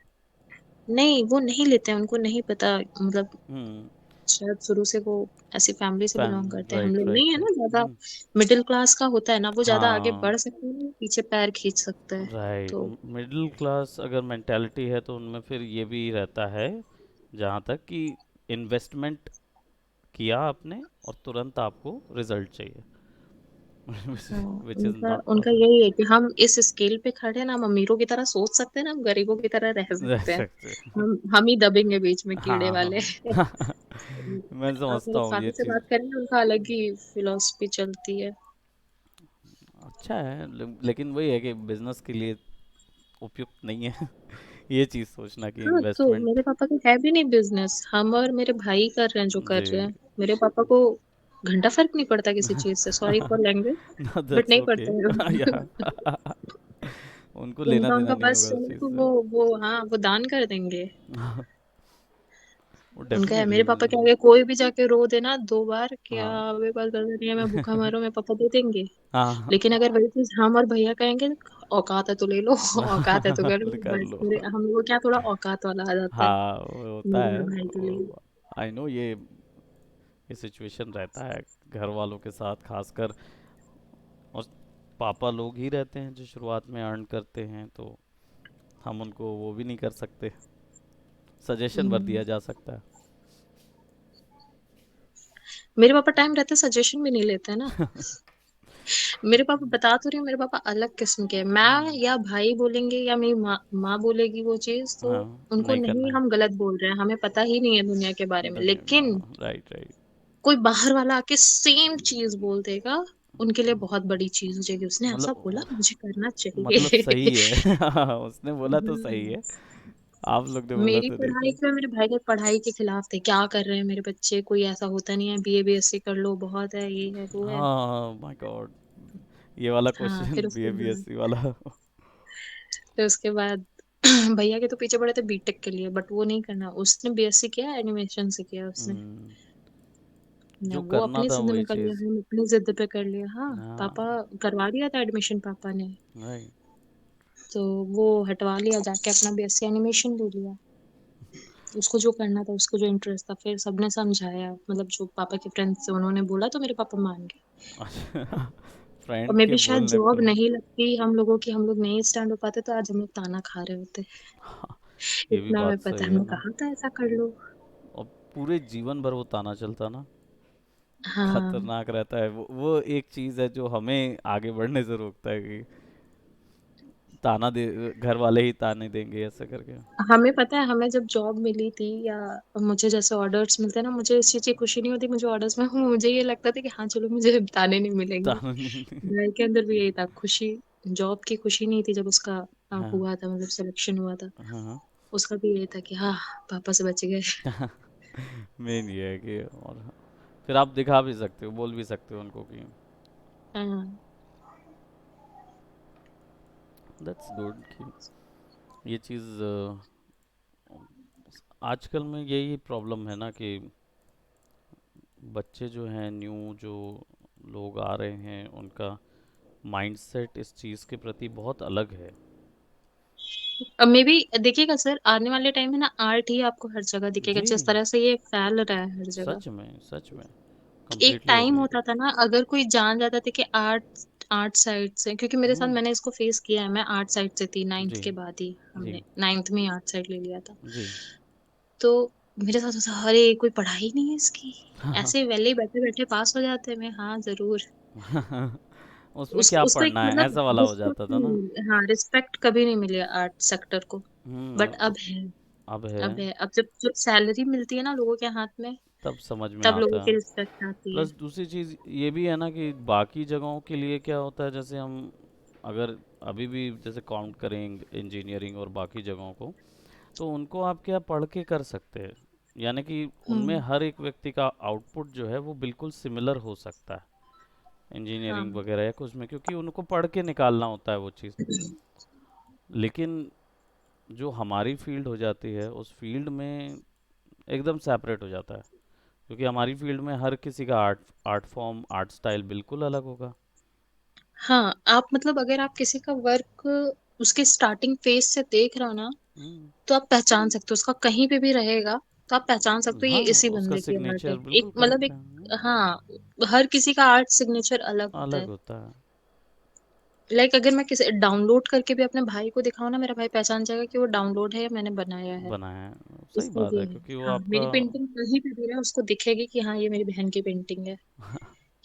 Speaker 2: नहीं वो नहीं लेते हैं, उनको नहीं पता, मतलब
Speaker 1: हम्म।
Speaker 2: शायद शुरू से वो ऐसी फैमिली से
Speaker 1: फैम
Speaker 2: बिलोंग करते हैं, हम
Speaker 1: राइट,
Speaker 2: लोग नहीं है
Speaker 1: राइट,
Speaker 2: ना
Speaker 1: राइट।
Speaker 2: ज्यादा। मिडिल क्लास का होता है ना, वो ज्यादा आगे
Speaker 1: हाँ,
Speaker 2: बढ़ सकते हैं, पीछे पैर खींच सकते हैं।
Speaker 1: राइट।
Speaker 2: तो
Speaker 1: मिडिल क्लास अगर मेंटालिटी है तो उनमें फिर ये भी रहता है, जहाँ तक कि इन्वेस्टमेंट किया आपने और तुरंत आपको रिजल्ट चाहिए।
Speaker 2: हाँ,
Speaker 1: विच इज़
Speaker 2: उनका
Speaker 1: नॉट
Speaker 2: उनका
Speaker 1: पॉसिबल।
Speaker 2: यही है कि हम इस स्केल पे खड़े हैं ना, हम अमीरों की तरह सोच सकते हैं ना, हम गरीबों की तरह रह
Speaker 1: रह
Speaker 2: सकते हैं।
Speaker 1: सकते।
Speaker 2: हम ही दबेंगे बीच में, कीड़े
Speaker 1: हाँ,
Speaker 2: वाले।
Speaker 1: मैं
Speaker 2: आप
Speaker 1: समझता
Speaker 2: मेरे
Speaker 1: हूँ ये
Speaker 2: फादर से
Speaker 1: चीज़।
Speaker 2: बात करेंगे, उनका अलग ही फिलोसफी चलती है।
Speaker 1: अच्छा है, लेकिन वही है कि बिजनेस के लिए उपयुक्त नहीं है। ये चीज़ सोचना कि
Speaker 2: हाँ तो
Speaker 1: इन्वेस्टमेंट।
Speaker 2: मेरे पापा का है भी नहीं बिजनेस, हम और मेरे भाई कर रहे हैं जो कर
Speaker 1: जी।
Speaker 2: रहे हैं। मेरे पापा को घंटा फर्क नहीं पड़ता किसी चीज से, sorry for language,
Speaker 1: No,
Speaker 2: but
Speaker 1: that's
Speaker 2: नहीं
Speaker 1: okay.
Speaker 2: पड़ता है।
Speaker 1: Yeah. उनको लेना
Speaker 2: उनका
Speaker 1: देना
Speaker 2: उनका
Speaker 1: नहीं
Speaker 2: बस
Speaker 1: होगा
Speaker 2: है
Speaker 1: उस
Speaker 2: ना,
Speaker 1: चीज़
Speaker 2: तो
Speaker 1: से।
Speaker 2: वो हाँ वो दान कर देंगे।
Speaker 1: वो
Speaker 2: उनका है,
Speaker 1: डेफिनेटली।
Speaker 2: मेरे पापा के आगे कोई भी जाके रो देना 2 बार क्या
Speaker 1: हाँ।
Speaker 2: मेरे पास पैसा नहीं है, मैं भूखा मरूं, मेरे पापा दे देंगे।
Speaker 1: हाँ।
Speaker 2: लेकिन अगर वही चीज हम और भैया कहेंगे, औकात है तो ले लो, औकात है तो कर लो,
Speaker 1: कर
Speaker 2: बस
Speaker 1: लो।
Speaker 2: मेरे हम लोग को क्या थोड़ा औकात वाला आ जाता है
Speaker 1: हाँ वो होता
Speaker 2: मेरे
Speaker 1: है।
Speaker 2: और भाई के लिए।
Speaker 1: आई नो ये सिचुएशन रहता है घर वालों के साथ खासकर। और पापा लोग ही रहते हैं जो शुरुआत में अर्न करते हैं, तो हम उनको वो भी नहीं कर सकते, सजेशन भर
Speaker 2: हम्म।
Speaker 1: दिया जा सकता है।
Speaker 2: मेरे पापा टाइम रहते सजेशन भी नहीं लेते हैं ना। मेरे पापा बता तो रही हूँ, मेरे पापा अलग किस्म के हैं। मैं
Speaker 1: हम्म।
Speaker 2: या भाई बोलेंगे या मेरी माँ माँ बोलेगी वो चीज, तो
Speaker 1: हाँ
Speaker 2: उनको
Speaker 1: नहीं करना
Speaker 2: नहीं,
Speaker 1: है।
Speaker 2: हम गलत बोल रहे हैं, हमें पता ही नहीं है दुनिया के बारे में।
Speaker 1: दुनिया में,
Speaker 2: लेकिन
Speaker 1: हाँ राइट राइट।
Speaker 2: कोई बाहर वाला आके सेम चीज बोल देगा, उनके लिए बहुत बड़ी चीज हो जाएगी। उसने ऐसा बोला,
Speaker 1: मतलब
Speaker 2: मुझे करना
Speaker 1: मतलब
Speaker 2: चाहिए।
Speaker 1: सही है। उसने बोला तो सही
Speaker 2: हम्म।
Speaker 1: है, आप लोग ने बोला
Speaker 2: मेरी
Speaker 1: तो नहीं
Speaker 2: पढ़ाई
Speaker 1: सही।
Speaker 2: के मेरे भाई के पढ़ाई के खिलाफ थे, क्या कर रहे हैं मेरे बच्चे, कोई ऐसा होता नहीं है, बीए बीएससी कर लो बहुत है, ये है वो है।
Speaker 1: हाँ माय गॉड, ये वाला
Speaker 2: हाँ
Speaker 1: क्वेश्चन
Speaker 2: फिर उसके बाद
Speaker 1: बीएबीएससी वाला।
Speaker 2: फिर उसके बाद भैया के तो पीछे पड़े थे बीटेक के लिए, बट वो नहीं करना, उसने बीएससी किया, एनिमेशन से किया उसने।
Speaker 1: हम्म,
Speaker 2: ना
Speaker 1: जो
Speaker 2: वो
Speaker 1: करना
Speaker 2: अपनी
Speaker 1: था
Speaker 2: जिद
Speaker 1: वही
Speaker 2: में कर लिया,
Speaker 1: चीज।
Speaker 2: हम अपनी जिद पे कर लिया। हाँ पापा
Speaker 1: हाँ
Speaker 2: करवा दिया था एडमिशन पापा ने,
Speaker 1: राइट।
Speaker 2: तो वो हटवा लिया, जाके अपना बीएससी एनिमेशन ले लिया। उसको जो करना था, उसको जो इंटरेस्ट था, फिर सबने समझाया, मतलब जो पापा के फ्रेंड्स थे उन्होंने बोला तो मेरे पापा मान गए।
Speaker 1: अच्छा।
Speaker 2: और
Speaker 1: फ्रेंड
Speaker 2: मे
Speaker 1: के
Speaker 2: भी शायद
Speaker 1: बोलने
Speaker 2: जॉब
Speaker 1: पर।
Speaker 2: नहीं लगती हम लोगों की, हम लोग नहीं स्टैंड हो पाते, तो आज हम लोग ताना खा रहे होते।
Speaker 1: हाँ, ये भी
Speaker 2: इतना हमें
Speaker 1: बात
Speaker 2: पता
Speaker 1: सही
Speaker 2: है,
Speaker 1: है
Speaker 2: हमने
Speaker 1: ना।
Speaker 2: कहा था ऐसा कर लो।
Speaker 1: और पूरे जीवन भर वो ताना चलता ना,
Speaker 2: हाँ
Speaker 1: खतरनाक रहता है वो एक चीज है जो हमें आगे बढ़ने से रोकता है कि ताना दे, घर वाले ही ताने देंगे ऐसा करके।
Speaker 2: हमें पता है, हमें जब जॉब मिली थी या मुझे जैसे ऑर्डर्स मिलते हैं ना, मुझे इस चीज की खुशी नहीं होती, मुझे ऑर्डर्स में हूँ, मुझे ये लगता था कि हाँ चलो मुझे ताने नहीं मिलेंगे।
Speaker 1: ताना नहीं।
Speaker 2: भाई के अंदर भी यही था खुशी, जॉब की खुशी नहीं थी जब उसका
Speaker 1: हाँ
Speaker 2: हुआ था, मतलब सिलेक्शन हुआ था।
Speaker 1: हाँ।
Speaker 2: उसका भी यही था कि हाँ पापा से बच गए।
Speaker 1: मेन ये है कि, और फिर आप दिखा भी सकते हो, बोल भी सकते हो उनको कि
Speaker 2: हाँ।
Speaker 1: दैट्स गुड कि ये चीज़। आजकल में यही प्रॉब्लम है ना कि बच्चे जो हैं, न्यू जो लोग आ रहे हैं, उनका माइंडसेट इस चीज़ के प्रति बहुत अलग है।
Speaker 2: अब मे बी देखिएगा सर, आने वाले टाइम में ना आर्ट ही आपको हर जगह दिखेगा,
Speaker 1: जी
Speaker 2: जिस तरह से ये फैल रहा है हर जगह।
Speaker 1: सच में
Speaker 2: एक
Speaker 1: कंप्लीटली
Speaker 2: टाइम
Speaker 1: एग्री।
Speaker 2: होता था ना, अगर कोई जान जाता था कि आर्ट आर्ट साइड से, क्योंकि मेरे साथ
Speaker 1: हम्म।
Speaker 2: मैंने इसको फेस किया है, मैं आर्ट साइड से थी, नाइन्थ
Speaker 1: जी
Speaker 2: के बाद ही
Speaker 1: जी
Speaker 2: हमने नाइन्थ में आर्ट साइड ले लिया था।
Speaker 1: जी।
Speaker 2: तो मेरे साथ होता, अरे कोई पढ़ाई नहीं है इसकी, ऐसे वेले बैठे बैठे पास हो जाते हैं। मैं हाँ जरूर।
Speaker 1: उसमें क्या
Speaker 2: उसको एक
Speaker 1: पढ़ना है
Speaker 2: मतलब
Speaker 1: ऐसा वाला हो
Speaker 2: रिस्पेक्ट
Speaker 1: जाता था ना।
Speaker 2: नहीं मिली, हाँ रिस्पेक्ट कभी नहीं मिली आर्ट सेक्टर को। बट
Speaker 1: हम्म।
Speaker 2: अब है,
Speaker 1: अब है।
Speaker 2: अब है, अब जब सैलरी मिलती है ना लोगों के हाथ में,
Speaker 1: तब समझ में
Speaker 2: तब लोगों
Speaker 1: आता
Speaker 2: की
Speaker 1: है।
Speaker 2: रिस्पेक्ट आती है।
Speaker 1: प्लस दूसरी चीज़ ये भी है ना कि बाकी जगहों के लिए क्या होता है, जैसे हम अगर अभी भी जैसे काउंट करें इंजीनियरिंग और बाकी जगहों को, तो उनको आप क्या पढ़ के कर सकते हैं, यानी कि उनमें
Speaker 2: हम्म।
Speaker 1: हर एक व्यक्ति का आउटपुट जो है वो बिल्कुल सिमिलर हो सकता है इंजीनियरिंग
Speaker 2: हाँ
Speaker 1: वगैरह या कुछ में, क्योंकि उनको पढ़ के निकालना होता है वो चीज़। लेकिन जो हमारी फील्ड हो जाती है उस फील्ड में एकदम सेपरेट हो जाता है, क्योंकि हमारी फील्ड में हर किसी का art art form art style बिल्कुल अलग होगा।
Speaker 2: हाँ, आप मतलब अगर आप किसी का वर्क उसके स्टार्टिंग फेज से देख रहे हो ना,
Speaker 1: हम्म।
Speaker 2: तो आप पहचान सकते हो, उसका कहीं पे भी रहेगा तो आप पहचान सकते हो ये
Speaker 1: हाँ
Speaker 2: इसी
Speaker 1: उसका
Speaker 2: बंदे की आर्ट है।
Speaker 1: सिग्नेचर
Speaker 2: एक
Speaker 1: बिल्कुल
Speaker 2: मतलब
Speaker 1: करेक्ट
Speaker 2: एक,
Speaker 1: है।
Speaker 2: हाँ, हर किसी का आर्ट सिग्नेचर अलग होता
Speaker 1: अलग
Speaker 2: है।
Speaker 1: होता है।
Speaker 2: लाइक अगर मैं किसी डाउनलोड करके भी अपने भाई को दिखाऊं ना, मेरा भाई पहचान जाएगा कि वो डाउनलोड है या मैंने बनाया है।
Speaker 1: बनाया है, सही
Speaker 2: इसका
Speaker 1: बात
Speaker 2: ये
Speaker 1: है,
Speaker 2: है।
Speaker 1: क्योंकि वो
Speaker 2: हाँ
Speaker 1: आपका।
Speaker 2: मेरी पेंटिंग कहीं पे भी रहे उसको दिखेगी कि हाँ ये मेरी बहन की पेंटिंग है।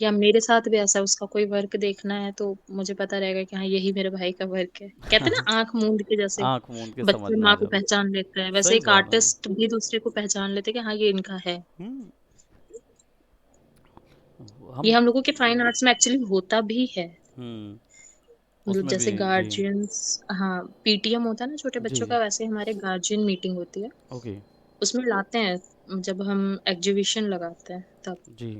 Speaker 2: या मेरे साथ भी ऐसा, उसका कोई वर्क देखना है तो मुझे पता रहेगा कि हाँ यही मेरे भाई का वर्क है। कहते हैं ना आंख मूंद के, जैसे
Speaker 1: आंख मूंद के समझ
Speaker 2: बच्चे
Speaker 1: में आ
Speaker 2: माँ को
Speaker 1: जाता।
Speaker 2: पहचान लेते हैं, वैसे
Speaker 1: सही
Speaker 2: एक
Speaker 1: बात है।
Speaker 2: आर्टिस्ट भी दूसरे को पहचान लेते हैं कि हाँ ये इनका है।
Speaker 1: हम्म।
Speaker 2: ये
Speaker 1: हम।
Speaker 2: हम लोगों के फाइन आर्ट्स में एक्चुअली होता भी है। मतलब
Speaker 1: उसमें भी।
Speaker 2: जैसे
Speaker 1: जी
Speaker 2: गार्जियंस, हाँ पीटीएम होता है ना छोटे
Speaker 1: जी
Speaker 2: बच्चों
Speaker 1: जी।
Speaker 2: का, वैसे हमारे गार्जियन मीटिंग होती है,
Speaker 1: ओके।
Speaker 2: उसमें लाते हैं जब हम एग्जीबिशन लगाते हैं तब,
Speaker 1: जी।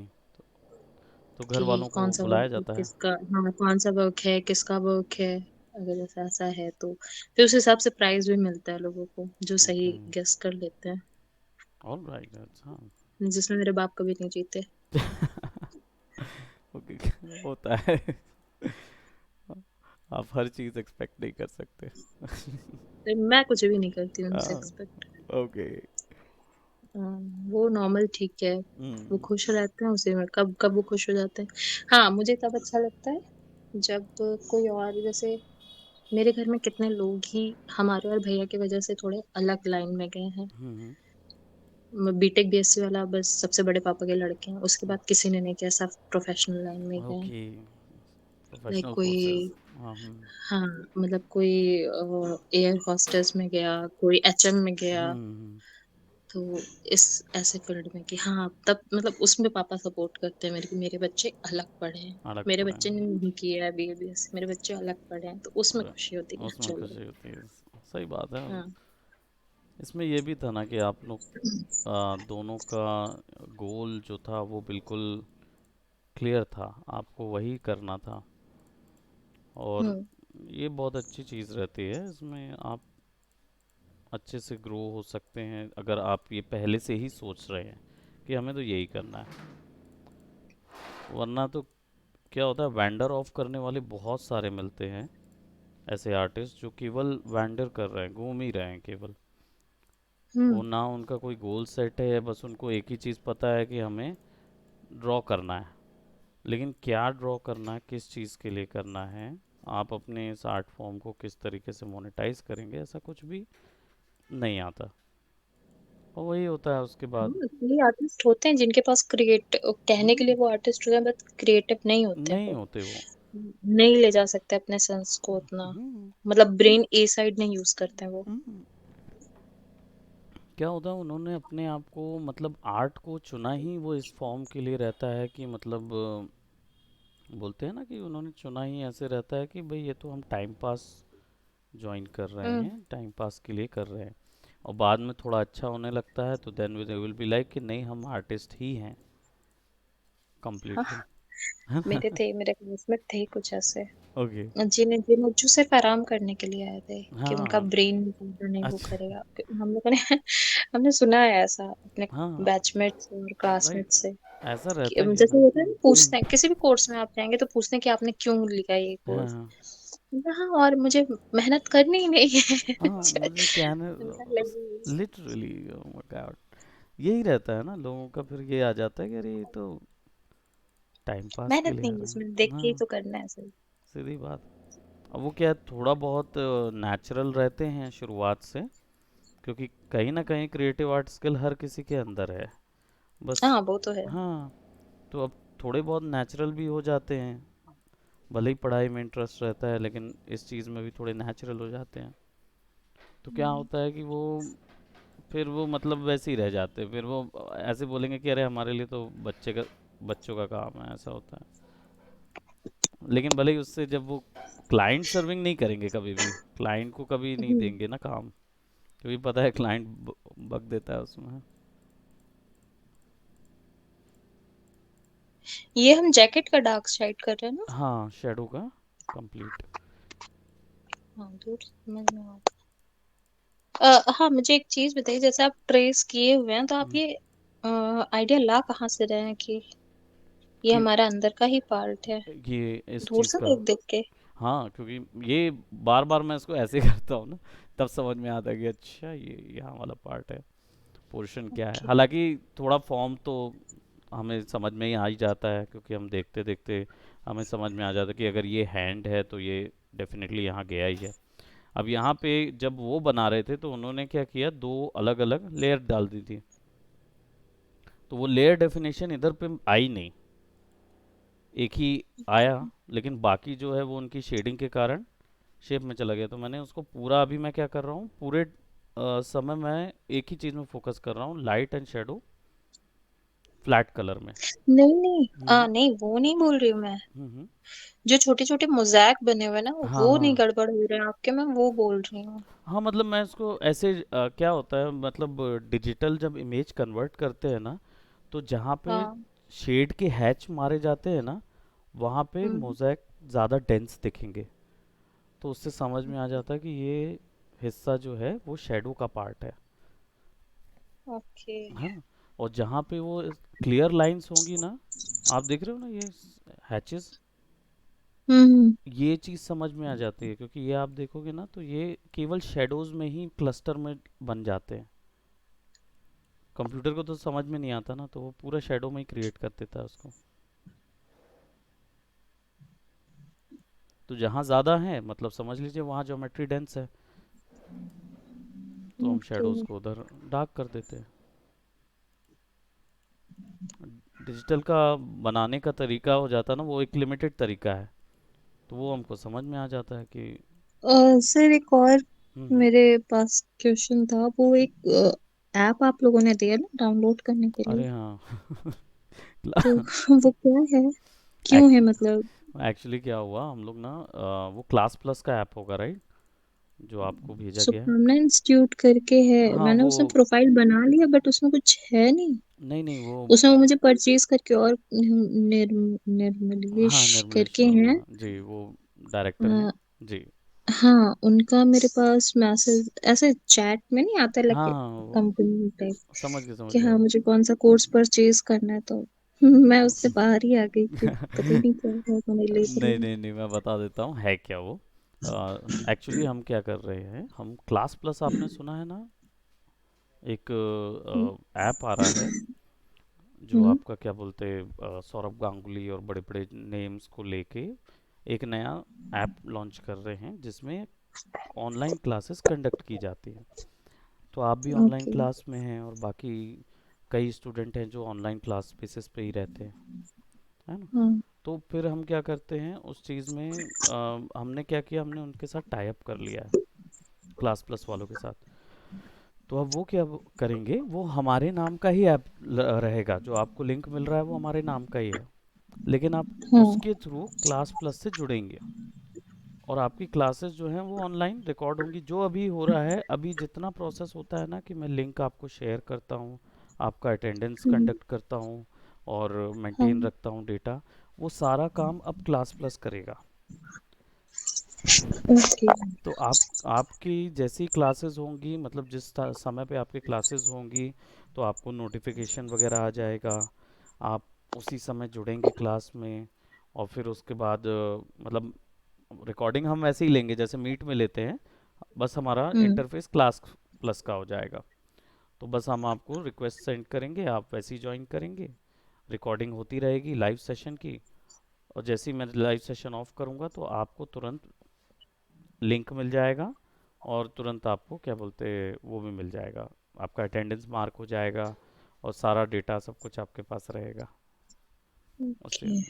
Speaker 1: तो घर
Speaker 2: कि
Speaker 1: वालों
Speaker 2: कौन
Speaker 1: को
Speaker 2: सा
Speaker 1: बुलाया
Speaker 2: वर्क
Speaker 1: जाता है।
Speaker 2: किसका, हाँ कौन सा वर्क है, किसका वर्क है। अगर ऐसा ऐसा है तो फिर उस हिसाब से प्राइस भी मिलता है लोगों को जो सही
Speaker 1: ओके।
Speaker 2: गेस कर लेते हैं,
Speaker 1: ऑल राइट, अच्छा।
Speaker 2: जिसमें मेरे बाप कभी नहीं जीते।
Speaker 1: ओके। होता है। आप हर चीज़ एक्सपेक्ट नहीं कर सकते।
Speaker 2: तो मैं कुछ भी नहीं करती उनसे
Speaker 1: हाँ।
Speaker 2: एक्सपेक्ट।
Speaker 1: ओके।
Speaker 2: वो नॉर्मल ठीक है, वो
Speaker 1: हम्म।
Speaker 2: खुश रहते हैं उसी में, कब कब वो खुश हो जाते हैं। हाँ, मुझे तब अच्छा लगता है जब कोई और, जैसे मेरे घर में कितने लोग ही हमारे और भैया की वजह से थोड़े अलग लाइन में गए हैं।
Speaker 1: हम्म।
Speaker 2: बीटेक बीएससी वाला बस सबसे बड़े पापा के लड़के हैं, उसके बाद किसी ने नहीं किया, सब प्रोफेशनल लाइन में गए हैं।
Speaker 1: ओके।
Speaker 2: लाइक
Speaker 1: प्रोफेशनल
Speaker 2: कोई,
Speaker 1: कोर्सेज। हाँ।
Speaker 2: हाँ, मतलब कोई एयर होस्टेस में गया, कोई एचएम में गया।
Speaker 1: हम्म।
Speaker 2: तो इस ऐसे फील्ड में कि हाँ, तब मतलब उसमें पापा सपोर्ट करते हैं मेरे कि मेरे बच्चे अलग पढ़े हैं।
Speaker 1: अलग
Speaker 2: मेरे
Speaker 1: पढ़े
Speaker 2: बच्चे ने
Speaker 1: हैं।
Speaker 2: नहीं किया है बीए बीएससी, मेरे बच्चे अलग पढ़े हैं, तो उसमें
Speaker 1: और
Speaker 2: खुशी होती है कि
Speaker 1: उसमें
Speaker 2: चलो।
Speaker 1: खुशी होती है। सही बात है।
Speaker 2: हाँ।
Speaker 1: इसमें ये भी था ना कि आप लोग दोनों का गोल जो था वो बिल्कुल क्लियर था, आपको वही करना था। और
Speaker 2: हम्म।
Speaker 1: ये बहुत अच्छी चीज़ रहती है, इसमें आप अच्छे से ग्रो हो सकते हैं अगर आप ये पहले से ही सोच रहे हैं कि हमें तो यही करना है। वरना तो क्या होता है, वैंडर ऑफ करने वाले बहुत सारे मिलते हैं, ऐसे आर्टिस्ट जो केवल वैंडर कर रहे हैं, घूम ही रहे हैं केवल। वो
Speaker 2: हम्म।
Speaker 1: ना उनका कोई गोल सेट है, बस उनको एक ही चीज़ पता है कि हमें ड्रॉ करना है। लेकिन क्या ड्रॉ करना है, किस चीज़ के लिए करना है, आप अपने इस आर्ट फॉर्म को किस तरीके से मोनेटाइज करेंगे, ऐसा कुछ भी नहीं आता। और वही होता है उसके बाद।
Speaker 2: ये आर्टिस्ट होते हैं जिनके पास क्रिएट कहने के लिए
Speaker 1: हम्म।
Speaker 2: वो आर्टिस्ट होते हैं, बट क्रिएटिव नहीं होते
Speaker 1: नहीं
Speaker 2: वो।
Speaker 1: होते वो।
Speaker 2: नहीं ले जा सकते अपने सेंस को उतना,
Speaker 1: हम्म।
Speaker 2: मतलब ब्रेन ए साइड नहीं यूज करते हैं वो।
Speaker 1: हम्म। क्या होता है, उन्होंने अपने आप को मतलब आर्ट को चुना ही वो इस फॉर्म के लिए रहता है कि मतलब बोलते हैं ना कि उन्होंने चुना ही ऐसे रहता है कि भाई ये तो हम टाइम पास ज्वाइन कर रहे
Speaker 2: हम्म।
Speaker 1: हैं, टाइम पास के लिए कर रहे हैं। और बाद में थोड़ा अच्छा होने लगता है तो then we will be like कि नहीं, हम आर्टिस्ट ही हैं
Speaker 2: हाँ,
Speaker 1: कम्प्लीटली।
Speaker 2: मेरे क्लासमेट थे कुछ ऐसे,
Speaker 1: ओके।
Speaker 2: जिन्हें जिन्हें जो सिर्फ आराम करने के लिए आए थे कि उनका
Speaker 1: हाँ।
Speaker 2: ब्रेन नहीं वो
Speaker 1: अच्छा।
Speaker 2: करेगा। हम लोगों ने हमने सुना है ऐसा अपने
Speaker 1: हाँ।
Speaker 2: बैचमेट से और
Speaker 1: राइट।
Speaker 2: क्लासमेट से
Speaker 1: ऐसा
Speaker 2: कि
Speaker 1: रहता ही है
Speaker 2: जैसे
Speaker 1: ना।
Speaker 2: होता है ना, पूछते हैं किसी भी कोर्स में आप जाएंगे तो पूछते हैं कि आपने क्यों लिया ये
Speaker 1: हाँ
Speaker 2: कोर्स।
Speaker 1: हाँ।
Speaker 2: हाँ, और मुझे मेहनत करनी ही नहीं है।
Speaker 1: हाँ, मुझे कहने
Speaker 2: उनका लगी।
Speaker 1: लिटरली गॉड, यही रहता है ना लोगों का, फिर ये आ जाता है कि अरे ये तो टाइम पास के
Speaker 2: मेहनत
Speaker 1: लिए आ
Speaker 2: नहीं है
Speaker 1: रहे
Speaker 2: इसमें, देख
Speaker 1: हैं।
Speaker 2: के ही
Speaker 1: हाँ,
Speaker 2: तो करना है सही।
Speaker 1: सीधी बात। अब वो क्या है, थोड़ा बहुत नेचुरल रहते हैं शुरुआत से, क्योंकि कहीं ना कहीं क्रिएटिव आर्ट स्किल हर किसी के अंदर है। बस।
Speaker 2: हाँ, वो तो है।
Speaker 1: हाँ। तो अब थोड़े बहुत नेचुरल भी हो जाते हैं, भले ही पढ़ाई में इंटरेस्ट रहता है लेकिन इस चीज़ में भी थोड़े नेचुरल हो जाते हैं। तो क्या
Speaker 2: हम्म।
Speaker 1: होता है कि वो फिर वो मतलब वैसे ही रह जाते हैं, फिर वो ऐसे बोलेंगे कि अरे हमारे लिए तो बच्चों का काम है, ऐसा होता है। लेकिन भले ही उससे जब वो क्लाइंट सर्विंग नहीं करेंगे कभी भी, क्लाइंट को कभी नहीं
Speaker 2: हम्म।
Speaker 1: देंगे ना काम, क्योंकि पता है क्लाइंट बग देता है उसमें।
Speaker 2: ये हम जैकेट का डार्क साइड कर रहे हैं ना।
Speaker 1: हाँ, शेडो का कंप्लीट।
Speaker 2: हाँ, दूर समझ में आ हाँ, मुझे एक चीज बताइए, जैसे आप ट्रेस किए हुए हैं तो आप ये आइडिया ला कहाँ से रहे हैं कि ये
Speaker 1: कि
Speaker 2: हमारा अंदर का ही पार्ट है,
Speaker 1: ये इस
Speaker 2: दूर
Speaker 1: चीज़
Speaker 2: से
Speaker 1: का।
Speaker 2: देख देख के।
Speaker 1: हाँ, क्योंकि ये बार बार मैं इसको ऐसे करता हूँ ना, तब समझ में आता है कि अच्छा ये यहाँ वाला पार्ट है, पोर्शन क्या है।
Speaker 2: ओके।
Speaker 1: हालांकि थोड़ा फॉर्म तो हमें समझ में ही आ ही जाता है, क्योंकि हम देखते देखते हमें समझ में आ जाता है कि अगर ये हैंड है तो ये डेफिनेटली यहाँ गया ही है। अब यहाँ पे जब वो बना रहे थे तो उन्होंने क्या किया, दो अलग अलग लेयर डाल दी थी, तो वो लेयर डेफिनेशन इधर पे आई नहीं, एक ही आया। लेकिन बाकी जो है वो उनकी शेडिंग के कारण शेप में चला गया। तो मैंने उसको पूरा, अभी मैं क्या कर रहा हूँ, पूरे समय मैं एक ही चीज़ में फोकस कर रहा हूँ, light and shadow flat colour में।
Speaker 2: नहीं नहीं,
Speaker 1: हम्म।
Speaker 2: नहीं वो नहीं बोल रही हूँ मैं।
Speaker 1: हम्म।
Speaker 2: जो छोटे छोटे मोज़ैक बने हुए हैं ना,
Speaker 1: हाँ
Speaker 2: वो नहीं
Speaker 1: हाँ।
Speaker 2: गड़बड़ हो रहे हैं आपके, मैं वो बोल रही हूँ।
Speaker 1: हाँ, मतलब मैं इसको ऐसे क्या होता है, मतलब डिजिटल जब इमेज कन्वर्ट करते हैं ना, तो जहाँ पे
Speaker 2: हाँ।
Speaker 1: शेड के हैच मारे जाते हैं ना, वहाँ पे
Speaker 2: हम्म।
Speaker 1: मोज़ेक ज़्यादा डेंस दिखेंगे। तो उससे समझ में आ जाता है कि ये हिस्सा जो है वो शेडो का पार्ट
Speaker 2: ओके।
Speaker 1: है ना। और जहाँ पे वो क्लियर लाइंस होंगी ना, आप देख रहे हो ना ये हैचेस,
Speaker 2: हम्म।
Speaker 1: ये चीज़ समझ में आ जाती है, क्योंकि ये आप देखोगे ना तो ये केवल शेडोज में ही क्लस्टर में बन जाते हैं। कंप्यूटर को तो समझ में नहीं आता ना, तो वो पूरा शेडो में ही क्रिएट कर देता है उसको। तो जहाँ ज़्यादा है मतलब समझ लीजिए वहाँ ज्योमेट्री डेंस है, तो हम
Speaker 2: ओके।
Speaker 1: शेडोज़ को उधर डार्क कर देते हैं। डिजिटल का बनाने का तरीका हो जाता है ना, वो एक लिमिटेड तरीका है, तो वो हमको समझ में आ जाता है कि
Speaker 2: सर एक और
Speaker 1: हम्म।
Speaker 2: मेरे पास क्वेश्चन था। वो एक ऐप आप लोगों ने दिया ना डाउनलोड करने के लिए,
Speaker 1: अरे हाँ।
Speaker 2: तो वो क्या है, क्यों है मतलब?
Speaker 1: एक्चुअली क्या हुआ, हम लोग ना वो क्लास प्लस का ऐप होगा राइट, जो आपको भेजा गया है।
Speaker 2: सुपरमैन इंस्टीट्यूट करके है,
Speaker 1: हाँ
Speaker 2: मैंने
Speaker 1: वो,
Speaker 2: उसमें प्रोफाइल बना लिया बट उसमें कुछ है नहीं।
Speaker 1: नहीं नहीं वो,
Speaker 2: उसमें वो मुझे परचेज करके और निर्मलेश
Speaker 1: हाँ निर्मलेश
Speaker 2: करके हैं।
Speaker 1: वर्मा जी, वो डायरेक्टर हैं जी।
Speaker 2: हाँ, उनका मेरे पास मैसेज ऐसे चैट में नहीं आता,
Speaker 1: हाँ
Speaker 2: लाइक
Speaker 1: हाँ वो
Speaker 2: कंपनी टाइप,
Speaker 1: समझ
Speaker 2: कि
Speaker 1: गया
Speaker 2: हाँ
Speaker 1: मैं।
Speaker 2: मुझे कौन सा कोर्स परचेज करना है, तो मैं उससे बाहर ही आ गई कि पता ही नहीं क्या है, तो मैं ले तो
Speaker 1: नहीं
Speaker 2: लिया।
Speaker 1: नहीं नहीं, मैं बता देता हूँ है क्या वो। एक्चुअली हम क्या कर रहे हैं, हम क्लास प्लस आपने सुना है ना, एक ऐप आ रहा है जो
Speaker 2: हम्म।
Speaker 1: आपका क्या बोलते हैं, सौरभ गांगुली और बड़े बड़े नेम्स को लेके एक नया ऐप लॉन्च कर रहे हैं, जिसमें ऑनलाइन क्लासेस कंडक्ट की जाती हैं। तो आप भी ऑनलाइन
Speaker 2: ओके।
Speaker 1: क्लास में हैं और बाकी कई स्टूडेंट हैं जो ऑनलाइन क्लास बेसिस पे ही रहते हैं, है ना।
Speaker 2: हाँ।
Speaker 1: तो फिर हम क्या करते हैं उस चीज़ में, हमने क्या किया, हमने उनके साथ टाई अप कर लिया है, क्लास प्लस वालों के साथ। तो अब वो क्या करेंगे, वो हमारे नाम का ही ऐप रहेगा, जो आपको लिंक मिल रहा है वो हमारे नाम का ही है, लेकिन आप
Speaker 2: हाँ।
Speaker 1: उसके थ्रू क्लास प्लस से जुड़ेंगे, और आपकी क्लासेस जो हैं वो ऑनलाइन रिकॉर्ड होंगी। जो अभी हो रहा है, अभी जितना प्रोसेस होता है ना कि मैं लिंक आपको शेयर करता हूँ, आपका अटेंडेंस
Speaker 2: हम्म।
Speaker 1: कंडक्ट करता हूँ और मेंटेन
Speaker 2: हाँ।
Speaker 1: रखता हूँ डेटा, वो सारा काम अब क्लास प्लस करेगा।
Speaker 2: ओके।
Speaker 1: तो आपकी जैसी क्लासेस होंगी, मतलब जिस समय पे आपकी क्लासेस होंगी, तो आपको नोटिफिकेशन वगैरह आ जाएगा, आप उसी समय जुड़ेंगे क्लास में। और फिर उसके बाद मतलब रिकॉर्डिंग हम वैसे ही लेंगे जैसे मीट में लेते हैं, बस हमारा
Speaker 2: हम्म।
Speaker 1: इंटरफेस क्लास प्लस का हो जाएगा। तो बस हम आपको रिक्वेस्ट सेंड करेंगे, आप वैसे ही ज्वाइन करेंगे, रिकॉर्डिंग होती रहेगी लाइव सेशन की, और जैसे ही मैं लाइव सेशन ऑफ करूँगा तो आपको तुरंत लिंक मिल जाएगा, और तुरंत आपको क्या बोलते हैं वो भी मिल जाएगा, आपका अटेंडेंस मार्क हो जाएगा, और सारा डेटा सब कुछ आपके पास रहेगा उससे।
Speaker 2: ओके।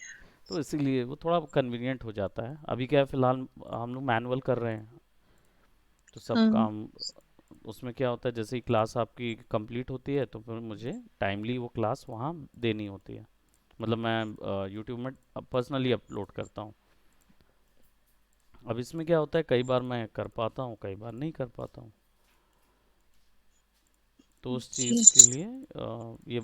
Speaker 1: तो इसीलिए वो थोड़ा कन्वीनियंट हो जाता है। अभी क्या है, फिलहाल हम लोग मैनुअल कर रहे हैं, तो सब
Speaker 2: हाँ।
Speaker 1: काम उसमें क्या होता है, जैसे ही क्लास आपकी कंप्लीट होती है तो फिर मुझे टाइमली वो क्लास वहाँ देनी होती है, मतलब मैं यूट्यूब में पर्सनली अपलोड करता हूँ। अब इसमें क्या होता है, कई बार मैं कर पाता हूँ, कई बार नहीं कर पाता हूँ, तो उस चीज़ के लिए ये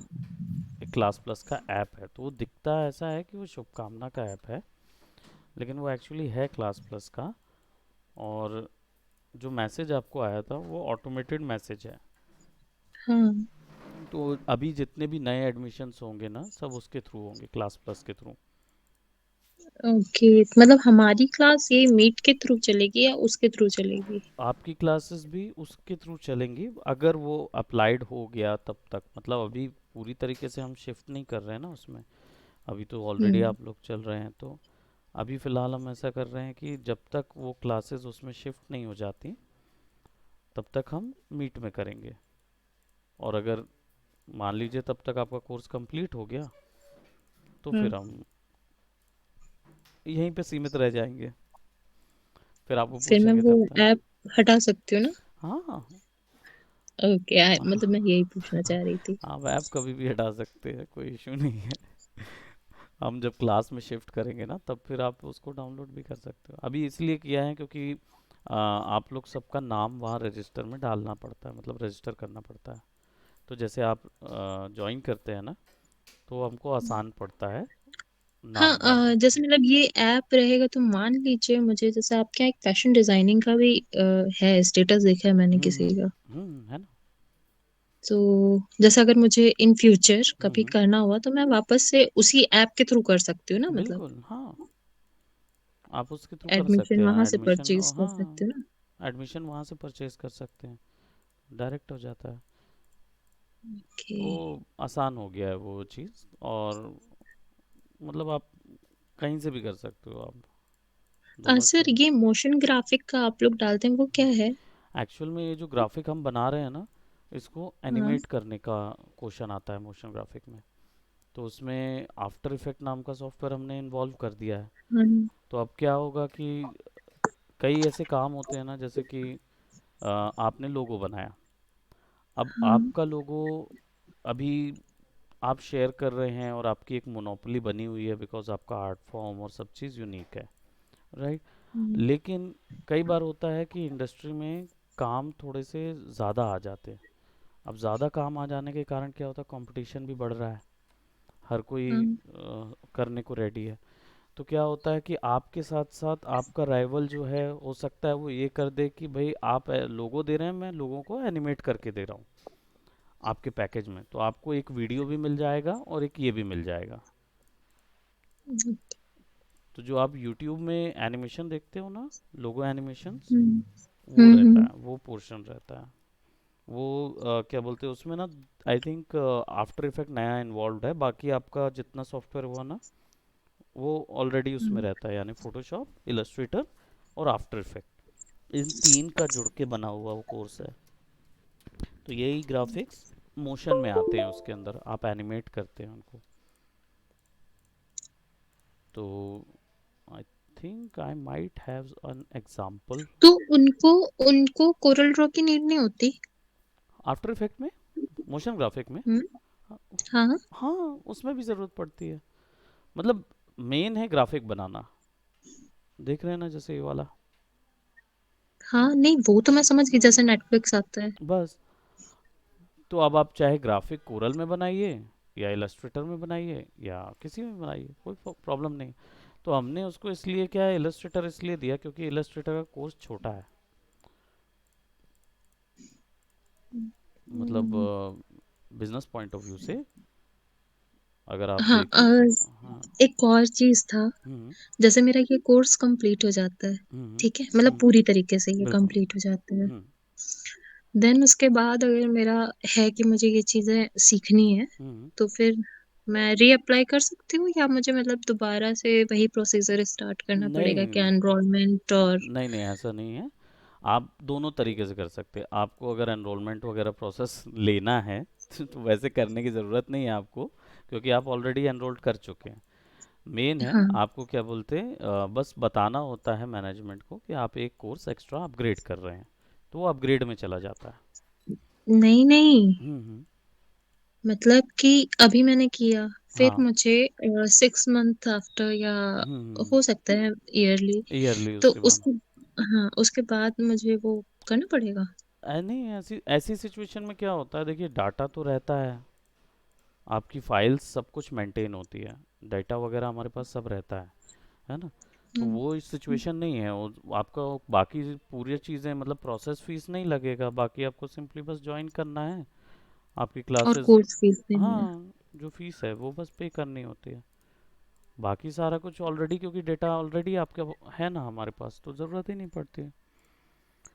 Speaker 1: एक क्लास प्लस का ऐप है। तो वो दिखता ऐसा है कि वो शुभकामना का ऐप है, लेकिन वो एक्चुअली है क्लास प्लस का। और जो मैसेज आपको आया था वो ऑटोमेटेड मैसेज है।
Speaker 2: हाँ।
Speaker 1: तो अभी जितने भी नए एडमिशन्स होंगे ना, सब उसके थ्रू होंगे, क्लास प्लस के थ्रू।
Speaker 2: ओके, मतलब हमारी क्लास ये मीट के थ्रू चलेगी या उसके थ्रू चलेगी?
Speaker 1: आपकी क्लासेस भी उसके थ्रू चलेंगी, अगर वो अप्लाइड हो गया तब तक, मतलब अभी पूरी तरीके से हम शिफ्ट नहीं कर रहे हैं ना उसमें, अभी तो ऑलरेडी
Speaker 2: हम्म।
Speaker 1: आप लोग चल रहे हैं। तो अभी फ़िलहाल हम ऐसा कर रहे हैं कि जब तक वो क्लासेस उसमें शिफ्ट नहीं हो जाती, तब तक हम मीट में करेंगे। और अगर मान लीजिए तब तक आपका कोर्स कंप्लीट हो गया, तो
Speaker 2: हम्म।
Speaker 1: फिर हम यहीं पे सीमित रह जाएंगे, फिर आपको
Speaker 2: फिर मैं
Speaker 1: पूछेंगे
Speaker 2: वो
Speaker 1: तब तक।
Speaker 2: ऐप हटा सकती हूँ ना?
Speaker 1: हाँ हाँ।
Speaker 2: ओके, मतलब मैं यही पूछना चाह रही थी।
Speaker 1: आप ऐप कभी भी हटा सकते हैं, कोई इशू नहीं है। हम जब क्लास में शिफ्ट करेंगे ना, तब फिर आप उसको डाउनलोड भी कर सकते हो। अभी इसलिए किया है क्योंकि आप लोग सबका नाम वहाँ रजिस्टर में डालना पड़ता है, मतलब रजिस्टर करना पड़ता है। तो जैसे आप ज्वाइन करते हैं ना, तो हमको आसान पड़ता है
Speaker 2: हाँ,
Speaker 1: नामवर।
Speaker 2: जैसे मतलब ये ऐप रहेगा तो मान लीजिए मुझे, जैसे आपके यहाँ एक फैशन डिजाइनिंग का भी है, स्टेटस देखा है मैंने किसी का।
Speaker 1: है ना।
Speaker 2: तो जैसे अगर मुझे इन फ्यूचर कभी
Speaker 1: हम्म।
Speaker 2: करना हुआ तो मैं वापस से उसी ऐप के थ्रू कर सकती हूँ ना, मतलब
Speaker 1: बिल्कुल हाँ, आप उसके थ्रू कर सकते
Speaker 2: एडमिशन
Speaker 1: हैं
Speaker 2: वहां से
Speaker 1: एडमिशन।
Speaker 2: परचेज कर
Speaker 1: हाँ,
Speaker 2: सकते हो ना।
Speaker 1: एडमिशन वहाँ से परचेज कर सकते हैं, डायरेक्ट हो जाता है।
Speaker 2: ओके।
Speaker 1: वो आसान हो गया है वो चीज़। और मतलब आप कहीं से भी कर सकते हो आप, दोनों
Speaker 2: सर,
Speaker 1: चीज़।
Speaker 2: ये मोशन ग्राफिक का आप लोग डालते हैं वो क्या है?
Speaker 1: एक्चुअल में ये जो ग्राफिक हम बना रहे हैं ना, इसको
Speaker 2: हाँ।
Speaker 1: एनिमेट करने का क्वेश्चन आता है मोशन ग्राफिक में। तो उसमें आफ्टर इफेक्ट नाम का सॉफ्टवेयर हमने इन्वॉल्व कर दिया है।
Speaker 2: हाँ।
Speaker 1: तो अब क्या होगा कि कई ऐसे काम होते हैं ना, जैसे कि आपने लोगो बनाया। अब
Speaker 2: हाँ।
Speaker 1: आपका लोगो अभी आप शेयर कर रहे हैं और आपकी एक मोनोपोली बनी हुई है, बिकॉज आपका आर्ट फॉर्म और सब चीज़ यूनिक है, राइट।
Speaker 2: हाँ।
Speaker 1: लेकिन कई बार होता है कि इंडस्ट्री में काम थोड़े से ज़्यादा आ जाते हैं। अब ज़्यादा काम आ जाने के कारण क्या होता है, कंपटीशन भी बढ़ रहा है, हर कोई
Speaker 2: हाँ।
Speaker 1: करने को रेडी है। तो क्या होता है कि आपके साथ साथ आपका राइवल जो है, हो सकता है वो ये कर दे कि भाई आप लोगो दे रहे हैं, मैं लोगों को एनिमेट करके दे रहा हूँ आपके पैकेज में, तो आपको एक वीडियो भी मिल जाएगा और एक ये भी मिल जाएगा। तो जो आप यूट्यूब में एनिमेशन देखते हो ना, लोगो एनिमेशंस,
Speaker 2: हम्म।
Speaker 1: वो रहता
Speaker 2: हम्म।
Speaker 1: है, वो पोर्शन रहता है। वो क्या बोलते हैं उसमें ना, आई थिंक आफ्टर इफेक्ट नया इन्वॉल्व है, बाकी आपका जितना सॉफ्टवेयर हुआ ना, वो ऑलरेडी उसमें
Speaker 2: हम्म।
Speaker 1: रहता है, यानी फोटोशॉप, इलस्ट्रेटर और आफ्टर इफेक्ट, इन तीन का जुड़ के बना हुआ वो कोर्स है। तो यही ग्राफिक्स मोशन में आते हैं, उसके अंदर आप एनिमेट करते हैं उनको। तो I think I might have an example.
Speaker 2: तो उनको उनको कोरल ड्रॉ की नीड नहीं होती?
Speaker 1: आफ्टर इफेक्ट में, मोशन ग्राफिक में,
Speaker 2: हम्म।
Speaker 1: हाँ।
Speaker 2: हाँ।
Speaker 1: हाँ, उसमें भी ज़रूरत पड़ती है। मतलब मेन है ग्राफिक बनाना, देख रहे हैं ना जैसे ये वाला।
Speaker 2: हाँ, नहीं वो तो मैं समझ गई, जैसे
Speaker 1: हम्म,
Speaker 2: नेटफ्लिक्स आता है।
Speaker 1: बस। तो अब आप चाहे ग्राफिक कोरल में बनाइए, या इलस्ट्रेटर में बनाइए, या किसी में बनाइए, कोई प्रॉब्लम नहीं। तो हमने उसको इसलिए क्या है, इलस्ट्रेटर इसलिए दिया क्योंकि इलस्ट्रेटर का कोर्स छोटा है। मतलब
Speaker 2: हम्म।
Speaker 1: बिजनेस पॉइंट ऑफ व्यू से अगर आप
Speaker 2: हाँ,
Speaker 1: देखें तो। हाँ।
Speaker 2: एक और चीज था।
Speaker 1: हम्म।
Speaker 2: जैसे मेरा ये कोर्स कंप्लीट हो जाता है,
Speaker 1: हम्म।
Speaker 2: ठीक है, मतलब
Speaker 1: हम्म।
Speaker 2: पूरी तरीके से ये
Speaker 1: बिल्कुल।
Speaker 2: कंप्लीट हो जाता है।
Speaker 1: हम्म।
Speaker 2: देन उसके बाद अगर मेरा है कि मुझे ये चीजें सीखनी है,
Speaker 1: हम्म।
Speaker 2: तो फिर मैं रीअप्लाई कर सकती हूँ, या मुझे मतलब दोबारा से वही प्रोसीजर स्टार्ट करना पड़ेगा,
Speaker 1: नहीं,
Speaker 2: क्या एनरोलमेंट और?
Speaker 1: नहीं, नहीं, ऐसा नहीं है। आप दोनों तरीके से कर सकते हैं। आपको अगर एनरोलमेंट वगैरह प्रोसेस लेना है तो वैसे करने की ज़रूरत नहीं है आपको, क्योंकि आप ऑलरेडी एनरोल्ड कर चुके हैं। मेन है
Speaker 2: हाँ।
Speaker 1: आपको क्या बोलते हैं, बस बताना होता है मैनेजमेंट को कि आप एक कोर्स एक्स्ट्रा अपग्रेड कर रहे हैं, तो वो अपग्रेड में चला जाता है।
Speaker 2: नहीं नहीं,
Speaker 1: हम्म।
Speaker 2: मतलब कि अभी मैंने किया, फिर
Speaker 1: हाँ।
Speaker 2: मुझे 6 मंथ आफ्टर, या
Speaker 1: हम्म।
Speaker 2: हो सकता है ईयरली,
Speaker 1: ईयरली
Speaker 2: तो
Speaker 1: उसके बाद।
Speaker 2: उसके, हाँ उसके बाद मुझे वो करना पड़ेगा।
Speaker 1: नहीं, ऐसी ऐसी सिचुएशन में क्या होता है, देखिए डाटा तो रहता है, आपकी फाइल्स सब कुछ मेंटेन होती है, डाटा वगैरह हमारे पास सब रहता है ना। तो
Speaker 2: हम्म।
Speaker 1: वो सिचुएशन नहीं है, वो आपका बाकी पूरी चीज़ें, मतलब प्रोसेस फीस नहीं लगेगा, बाकी आपको सिंपली बस ज्वाइन करना है, आपकी
Speaker 2: और
Speaker 1: क्लासेस।
Speaker 2: कोर्स फीस देनी है?
Speaker 1: हाँ, जो फीस है वो बस पे करनी होती है। बाकी सारा कुछ ऑलरेडी, क्योंकि डेटा ऑलरेडी आपके है ना हमारे पास, तो ज़रूरत ही नहीं पड़ती है।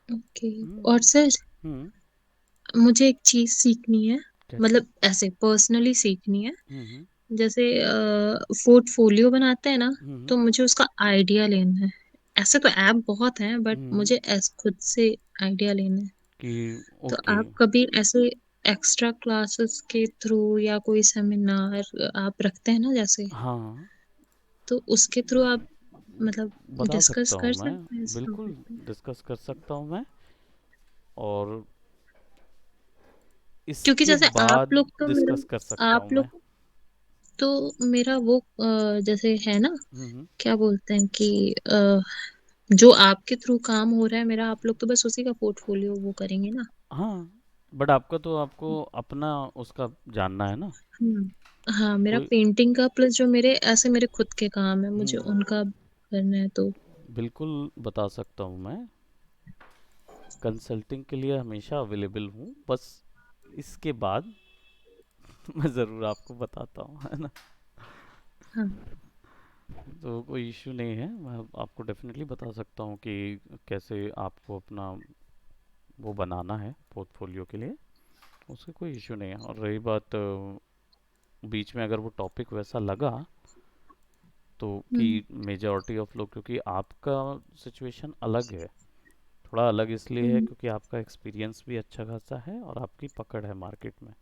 Speaker 2: ओके। और
Speaker 1: हम्म।
Speaker 2: सर,
Speaker 1: हम्म।
Speaker 2: मुझे एक चीज सीखनी है,
Speaker 1: क्या चीज़?
Speaker 2: मतलब ऐसे पर्सनली सीखनी है।
Speaker 1: हम्म।
Speaker 2: जैसे पोर्टफोलियो बनाते हैं ना,
Speaker 1: हम्म।
Speaker 2: तो मुझे उसका आइडिया लेना है। ऐसे तो ऐप बहुत हैं, बट
Speaker 1: हम्म।
Speaker 2: मुझे खुद से आइडिया लेना है।
Speaker 1: कि
Speaker 2: तो
Speaker 1: ओके।
Speaker 2: आप कभी ऐसे एक्स्ट्रा क्लासेस के थ्रू या कोई सेमिनार आप रखते हैं ना जैसे,
Speaker 1: हाँ,
Speaker 2: तो उसके थ्रू आप मतलब
Speaker 1: बता
Speaker 2: डिस्कस
Speaker 1: सकता हूँ
Speaker 2: कर
Speaker 1: मैं,
Speaker 2: सकते हैं इस
Speaker 1: बिल्कुल
Speaker 2: टॉपिक पे?
Speaker 1: डिस्कस कर सकता हूँ मैं। और
Speaker 2: क्योंकि
Speaker 1: इसके
Speaker 2: जैसे आप
Speaker 1: बाद
Speaker 2: लोग तो मेरा,
Speaker 1: डिस्कस कर सकता हूँ
Speaker 2: आप
Speaker 1: मैं।
Speaker 2: लोग तो मेरा वो जैसे है ना,
Speaker 1: हम्म।
Speaker 2: क्या बोलते हैं कि जो आपके थ्रू काम हो रहा है मेरा, आप लोग तो बस उसी का पोर्टफोलियो वो करेंगे ना।
Speaker 1: हाँ, बट आपका तो आपको अपना उसका जानना है ना।
Speaker 2: हम्म। हाँ, मेरा
Speaker 1: कोई
Speaker 2: पेंटिंग का प्लस जो मेरे ऐसे मेरे खुद के काम है, मुझे
Speaker 1: हम्म,
Speaker 2: उनका करना है तो।
Speaker 1: बिल्कुल बता सकता हूँ मैं। कंसल्टिंग के लिए हमेशा अवेलेबल हूँ, बस इसके बाद मैं ज़रूर आपको बताता हूँ, है ना।
Speaker 2: हाँ।
Speaker 1: तो कोई इश्यू नहीं है, मैं आपको डेफिनेटली बता सकता हूँ कि कैसे आपको अपना वो बनाना है पोर्टफोलियो के लिए। उससे कोई इश्यू नहीं है। और रही बात बीच में अगर वो टॉपिक वैसा लगा तो कि
Speaker 2: हम्म।
Speaker 1: मेजॉरिटी ऑफ लोग, क्योंकि आपका सिचुएशन अलग है, थोड़ा अलग इसलिए है
Speaker 2: हम्म।
Speaker 1: क्योंकि आपका एक्सपीरियंस भी अच्छा खासा है और आपकी पकड़ है मार्केट में,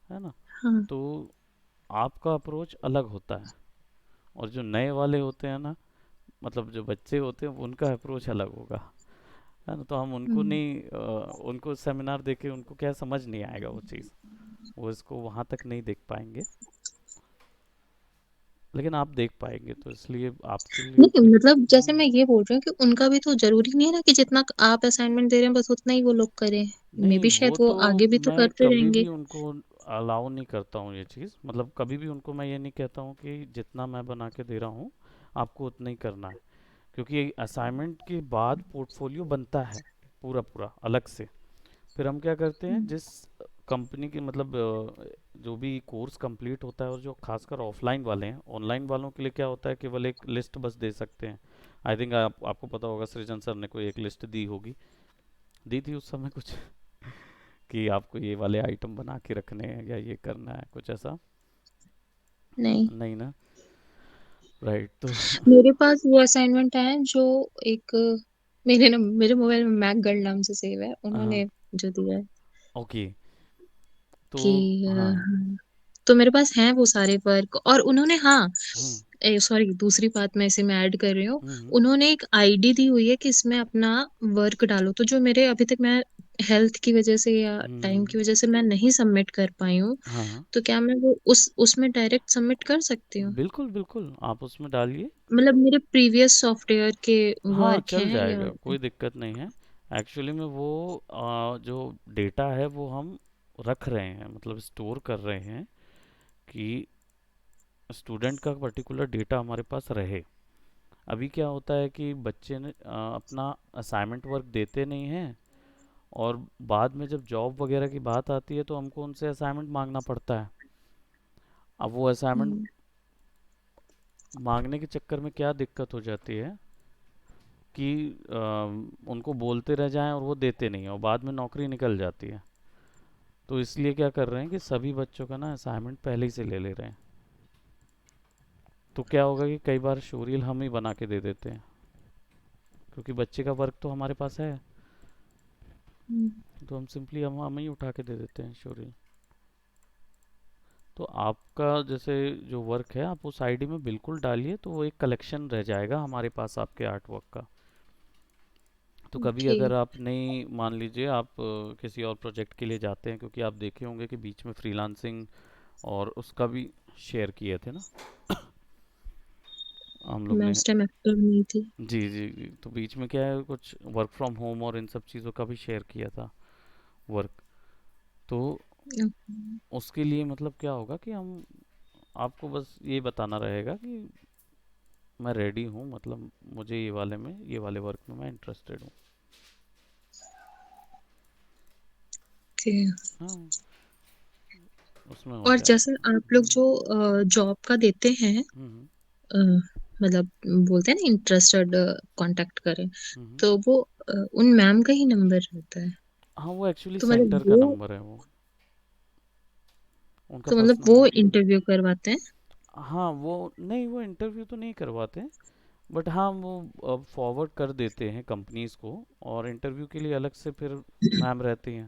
Speaker 1: है ना।
Speaker 2: हाँ।
Speaker 1: तो आपका अप्रोच अलग होता है, और जो नए वाले होते हैं ना, मतलब जो बच्चे होते हैं, उनका अप्रोच अलग होगा, है ना। तो हम उनको
Speaker 2: हम्म।
Speaker 1: नहीं उनको सेमिनार देके उनको क्या समझ नहीं आएगा वो चीज़, वो इसको वहाँ तक नहीं देख पाएंगे, लेकिन आप देख पाएंगे, तो इसलिए आपके लिए
Speaker 2: नहीं,
Speaker 1: कोई
Speaker 2: मतलब जैसे मैं ये बोल रही हूँ कि उनका भी तो जरूरी नहीं है ना कि जितना आप असाइनमेंट दे रहे हैं बस उतना ही वो लोग करें। मे
Speaker 1: नहीं,
Speaker 2: बी
Speaker 1: वो
Speaker 2: शायद वो
Speaker 1: तो
Speaker 2: आगे भी तो
Speaker 1: मैं
Speaker 2: करते
Speaker 1: कभी
Speaker 2: रहेंगे।
Speaker 1: भी उनको अलाउ नहीं करता हूँ ये चीज़, मतलब कभी भी उनको मैं ये नहीं कहता हूँ कि जितना मैं बना के दे रहा हूँ आपको उतना ही करना है, क्योंकि असाइनमेंट के बाद पोर्टफोलियो बनता है पूरा पूरा अलग से। फिर हम क्या करते हैं,
Speaker 2: हम्म।
Speaker 1: जिस कंपनी की मतलब जो भी कोर्स कंप्लीट होता है, और जो खासकर ऑफलाइन वाले हैं, ऑनलाइन वालों के लिए क्या होता है, केवल एक लिस्ट बस दे सकते हैं। आई थिंक आपको पता होगा, सृजन सर ने कोई एक लिस्ट दी होगी, दी थी उस समय कुछ कि आपको ये वाले आइटम बना के रखने हैं या ये करना है, कुछ ऐसा।
Speaker 2: नहीं,
Speaker 1: नहीं ना, राइट। तो
Speaker 2: मेरे पास वो असाइनमेंट है जो एक मेरे मोबाइल में मैक गर्ल नाम से सेव है,
Speaker 1: हाँ,
Speaker 2: उन्होंने जो दिया है
Speaker 1: ओके, तो
Speaker 2: कि
Speaker 1: हाँ,
Speaker 2: हाँ, तो मेरे पास हैं वो सारे वर्क। और उन्होंने, हाँ,
Speaker 1: हम्म,
Speaker 2: सॉरी, दूसरी बात मैं इसे में ऐड कर रही हूँ।
Speaker 1: हम्म,
Speaker 2: उन्होंने एक आईडी दी हुई है कि इसमें अपना वर्क डालो, तो जो मेरे अभी तक मैं हेल्थ की वजह से या टाइम की वजह से मैं नहीं सबमिट कर पाई हूँ,
Speaker 1: हाँ हाँ,
Speaker 2: तो क्या मैं वो उस उसमें डायरेक्ट सबमिट कर सकती हूँ?
Speaker 1: बिल्कुल बिल्कुल, आप उसमें डालिए।
Speaker 2: मतलब मेरे प्रीवियस सॉफ्टवेयर के
Speaker 1: हाँ,
Speaker 2: वर्क
Speaker 1: चल
Speaker 2: हैं या?
Speaker 1: जाएगा, कोई दिक्कत नहीं है। एक्चुअली में वो जो डेटा है वो हम रख रहे हैं, मतलब स्टोर कर रहे हैं कि स्टूडेंट का पर्टिकुलर डेटा हमारे पास रहे। अभी क्या होता है कि बच्चे ने अपना असाइनमेंट वर्क देते नहीं हैं, और बाद में जब जॉब वगैरह की बात आती है तो हमको उनसे असाइनमेंट मांगना पड़ता है। अब वो असाइनमेंट
Speaker 2: हम्म।
Speaker 1: मांगने के चक्कर में क्या दिक्कत हो जाती है कि उनको बोलते रह जाएं और वो देते नहीं हैं, और बाद में नौकरी निकल जाती है। तो इसलिए क्या कर रहे हैं कि सभी बच्चों का ना असाइनमेंट पहले ही से ले ले रहे हैं। तो क्या होगा कि कई बार शोरील हम ही बना के दे देते हैं, क्योंकि बच्चे का वर्क तो हमारे पास है,
Speaker 2: हम्म।
Speaker 1: तो हम सिंपली हम ही उठा के दे देते हैं शोरील। तो आपका जैसे जो वर्क है आप उस आईडी में बिल्कुल डालिए, तो वो एक कलेक्शन रह जाएगा हमारे पास आपके आर्ट वर्क का। तो कभी
Speaker 2: ओके।
Speaker 1: अगर आप नहीं, मान लीजिए आप किसी और प्रोजेक्ट के लिए जाते हैं, क्योंकि आप देखे होंगे कि बीच में फ्रीलांसिंग और उसका भी शेयर किए थे ना हम लोग
Speaker 2: मैं
Speaker 1: ने।
Speaker 2: उस टाइम एक्टिव नहीं थी।
Speaker 1: जी जी जी, तो बीच में क्या है, कुछ वर्क फ्रॉम होम और इन सब चीज़ों का भी शेयर किया था वर्क। तो
Speaker 2: ओके।
Speaker 1: उसके लिए मतलब क्या होगा कि हम आपको बस ये बताना रहेगा कि मैं रेडी हूँ, मतलब मुझे ये वाले में, ये वाले वर्क में मैं इंटरेस्टेड हूँ। हाँ, उसमें हो
Speaker 2: और
Speaker 1: जाएगा।
Speaker 2: जैसे आप लोग जो जॉब का देते हैं,
Speaker 1: हम्म,
Speaker 2: अ, मतलब बोलते हैं ना इंटरेस्टेड कांटेक्ट करें,
Speaker 1: हम्म।
Speaker 2: तो वो उन मैम का ही नंबर रहता है?
Speaker 1: हाँ, वो एक्चुअली
Speaker 2: तो मतलब
Speaker 1: सेंटर का
Speaker 2: वो
Speaker 1: नंबर है, वो उनका
Speaker 2: तो मतलब
Speaker 1: पर्सनल
Speaker 2: वो
Speaker 1: नंबर।
Speaker 2: इंटरव्यू करवाते हैं?
Speaker 1: हाँ, वो नहीं, वो इंटरव्यू तो नहीं करवाते, बट हाँ वो फॉरवर्ड कर देते हैं कंपनीज को, और इंटरव्यू के लिए अलग से फिर मैम रहती हैं।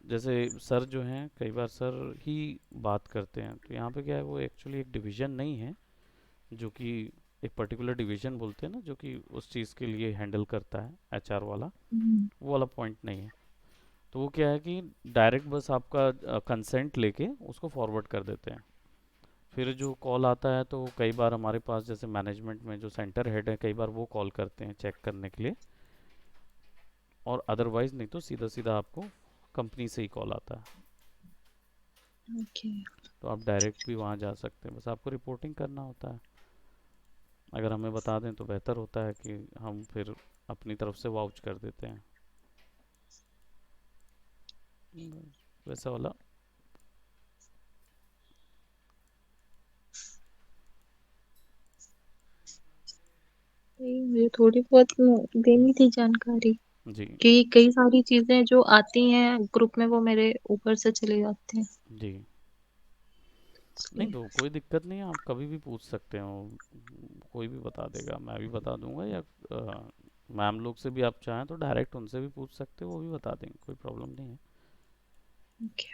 Speaker 1: जैसे सर जो हैं, कई बार सर ही बात करते हैं। तो यहाँ पे क्या है, वो एक्चुअली एक डिवीज़न नहीं है जो कि, एक पर्टिकुलर डिवीज़न बोलते हैं ना, जो कि उस चीज़ के लिए हैंडल करता है एचआर वाला,
Speaker 2: हम्म।
Speaker 1: वो वाला पॉइंट नहीं है। तो वो क्या है कि डायरेक्ट बस आपका कंसेंट लेके उसको फॉरवर्ड कर देते हैं। फिर जो कॉल आता है तो कई बार हमारे पास जैसे मैनेजमेंट में जो सेंटर हेड है, कई बार वो कॉल करते हैं चेक करने के लिए, और अदरवाइज नहीं तो सीधा सीधा आपको कंपनी से ही कॉल आता है।
Speaker 2: ओके।
Speaker 1: तो आप डायरेक्ट भी वहाँ जा सकते हैं, बस आपको रिपोर्टिंग करना होता है। अगर हमें बता दें तो बेहतर होता है कि हम फिर अपनी तरफ से वाउच कर देते हैं। वैसा वाला।
Speaker 2: मुझे थोड़ी बहुत देनी थी जानकारी,
Speaker 1: जी।
Speaker 2: कि कई सारी चीजें जो आती हैं ग्रुप में वो मेरे ऊपर से चली जाती हैं,
Speaker 1: जी। नहीं
Speaker 2: इसलिए।
Speaker 1: तो कोई दिक्कत नहीं है, आप कभी भी पूछ सकते हो, कोई भी बता देगा, मैं भी बता दूंगा, या मैम लोग से भी आप चाहें तो डायरेक्ट उनसे भी पूछ सकते हो, वो भी बता देंगे, कोई प्रॉब्लम नहीं है।
Speaker 2: ओके।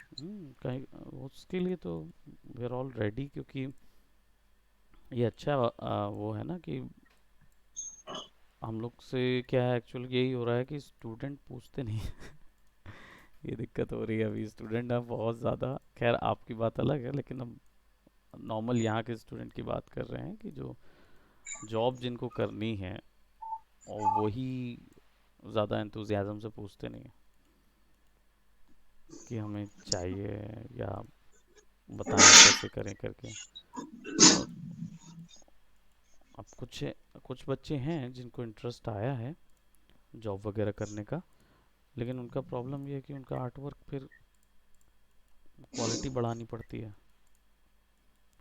Speaker 1: कहीं उसके लिए तो वी आर ऑल रेडी, क्योंकि ये अच्छा वो है ना कि हम लोग से क्या है, एक्चुअली यही हो रहा है कि स्टूडेंट पूछते नहीं ये दिक्कत हो रही है अभी, स्टूडेंट अब बहुत ज़्यादा, खैर आपकी बात अलग है, लेकिन अब नॉर्मल यहाँ के स्टूडेंट की बात कर रहे हैं कि जो जॉब जिनको करनी है, और वही ज़्यादा एंथुजियाज्म से पूछते नहीं हैं कि हमें चाहिए, या बताएं कैसे करें करके। और अब कुछ बच्चे हैं जिनको इंटरेस्ट आया है जॉब वगैरह करने का, लेकिन उनका प्रॉब्लम ये है कि उनका आर्ट वर्क फिर क्वालिटी बढ़ानी पड़ती है,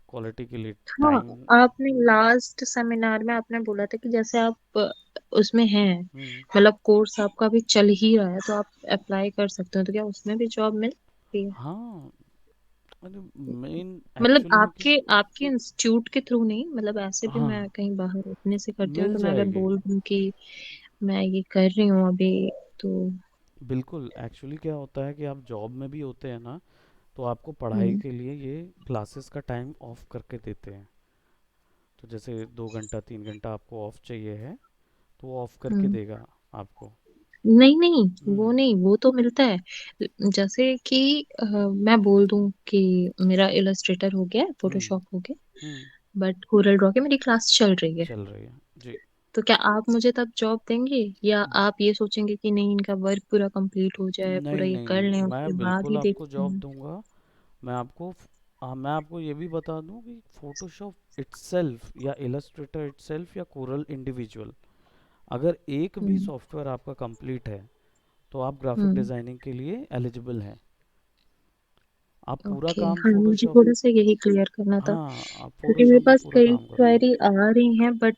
Speaker 1: क्वालिटी के लिए
Speaker 2: हाँ,
Speaker 1: टाइम।
Speaker 2: आपने लास्ट सेमिनार में आपने बोला था कि जैसे आप उसमें हैं,
Speaker 1: हम्म।
Speaker 2: मतलब कोर्स आपका अभी चल ही रहा है, तो आप अप्लाई कर सकते हो, तो क्या उसमें भी जॉब मिल सकती है?
Speaker 1: हाँ, अरे मेन
Speaker 2: मतलब
Speaker 1: एक्चुअली में कि
Speaker 2: आपके आपके इंस्टीट्यूट के थ्रू नहीं, मतलब ऐसे भी
Speaker 1: हाँ,
Speaker 2: मैं कहीं बाहर अपने से करती हूँ,
Speaker 1: मिल
Speaker 2: तो मैं अगर
Speaker 1: जाएगी।
Speaker 2: बोल दूँ कि मैं ये कर रही हूँ अभी, तो।
Speaker 1: बिल्कुल, एक्चुअली क्या होता है कि आप जॉब में भी होते हैं ना, तो आपको पढ़ाई
Speaker 2: हम्म।
Speaker 1: के लिए ये क्लासेस का टाइम ऑफ करके देते हैं। तो जैसे 2 घंटा 3 घंटा आपको ऑफ चाहिए है, तो वो ऑफ करके
Speaker 2: हम्म।
Speaker 1: देगा आपको।
Speaker 2: नहीं नहीं, वो
Speaker 1: हम्म।
Speaker 2: नहीं, वो तो मिलता है। जैसे कि मैं बोल दूं कि मेरा इलस्ट्रेटर हो गया,
Speaker 1: हम्म।
Speaker 2: फोटोशॉप हो गया,
Speaker 1: हम्म।
Speaker 2: बट कोरल ड्रॉ की मेरी क्लास चल रही है,
Speaker 1: चल रही है। जी।
Speaker 2: तो क्या आप मुझे तब जॉब देंगे, या आप ये सोचेंगे कि नहीं, इनका वर्क पूरा कंप्लीट हो जाए, पूरा
Speaker 1: नहीं
Speaker 2: ये
Speaker 1: नहीं
Speaker 2: कर
Speaker 1: नहीं,
Speaker 2: लें, उसके
Speaker 1: मैं
Speaker 2: बाद
Speaker 1: बिल्कुल
Speaker 2: ही
Speaker 1: आपको
Speaker 2: देखते
Speaker 1: जॉब
Speaker 2: हैं?
Speaker 1: दूंगा। मैं आपको ये भी बता दूं कि फोटोशॉप इटसेल्फ या इलस्ट्रेटर इटसेल्फ या कोरल इंडिविजुअल, अगर एक भी
Speaker 2: हम्म।
Speaker 1: सॉफ्टवेयर आपका कंप्लीट है, तो आप ग्राफिक
Speaker 2: हम्म।
Speaker 1: डिज़ाइनिंग के लिए एलिजिबल हैं। आप पूरा
Speaker 2: ओके,
Speaker 1: काम
Speaker 2: हाँ, मुझे
Speaker 1: फोटोशॉप,
Speaker 2: थोड़ा सा यही क्लियर करना था,
Speaker 1: हाँ आप
Speaker 2: क्योंकि मेरे
Speaker 1: फोटोशॉप में
Speaker 2: पास
Speaker 1: पूरा
Speaker 2: कई
Speaker 1: काम कर लो।
Speaker 2: क्वेरी आ रही हैं, बट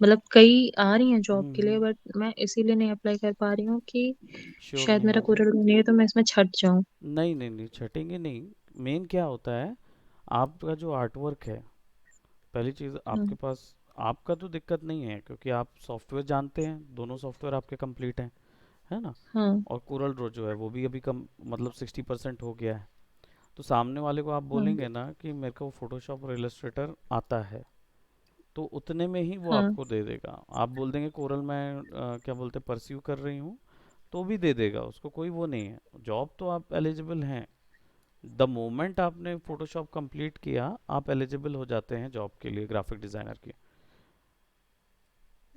Speaker 2: मतलब कई आ रही हैं जॉब के लिए,
Speaker 1: हम्म।
Speaker 2: बट मैं इसीलिए नहीं अप्लाई कर पा रही हूँ कि
Speaker 1: श्योर
Speaker 2: शायद
Speaker 1: नहीं
Speaker 2: मेरा
Speaker 1: होगे।
Speaker 2: कोरल नहीं है, तो मैं इसमें छट जाऊं।
Speaker 1: नहीं नहीं नहीं, छटेंगे नहीं। मेन क्या होता है, आपका जो आर्ट वर्क है, पहली चीज़ आपके
Speaker 2: हाँ।
Speaker 1: पास, आपका तो दिक्कत नहीं है क्योंकि आप सॉफ्टवेयर जानते हैं, दोनों सॉफ्टवेयर आपके कंप्लीट हैं, है ना।
Speaker 2: हाँ।
Speaker 1: और कोरल ड्रॉ जो है वो भी अभी कम, मतलब 60% हो गया है। तो सामने वाले को आप
Speaker 2: हाँ।
Speaker 1: बोलेंगे ना कि मेरे को फोटोशॉप और इलस्ट्रेटर आता है, तो उतने में ही वो
Speaker 2: हाँ।
Speaker 1: आपको दे देगा। आप बोल देंगे कोरल मैं क्या बोलते परस्यू कर रही हूँ, तो भी दे देगा, उसको कोई वो नहीं है, जॉब तो आप एलिजिबल हैं। द मोमेंट आपने फोटोशॉप कंप्लीट किया, आप एलिजिबल हो जाते हैं जॉब के लिए, ग्राफिक डिज़ाइनर की।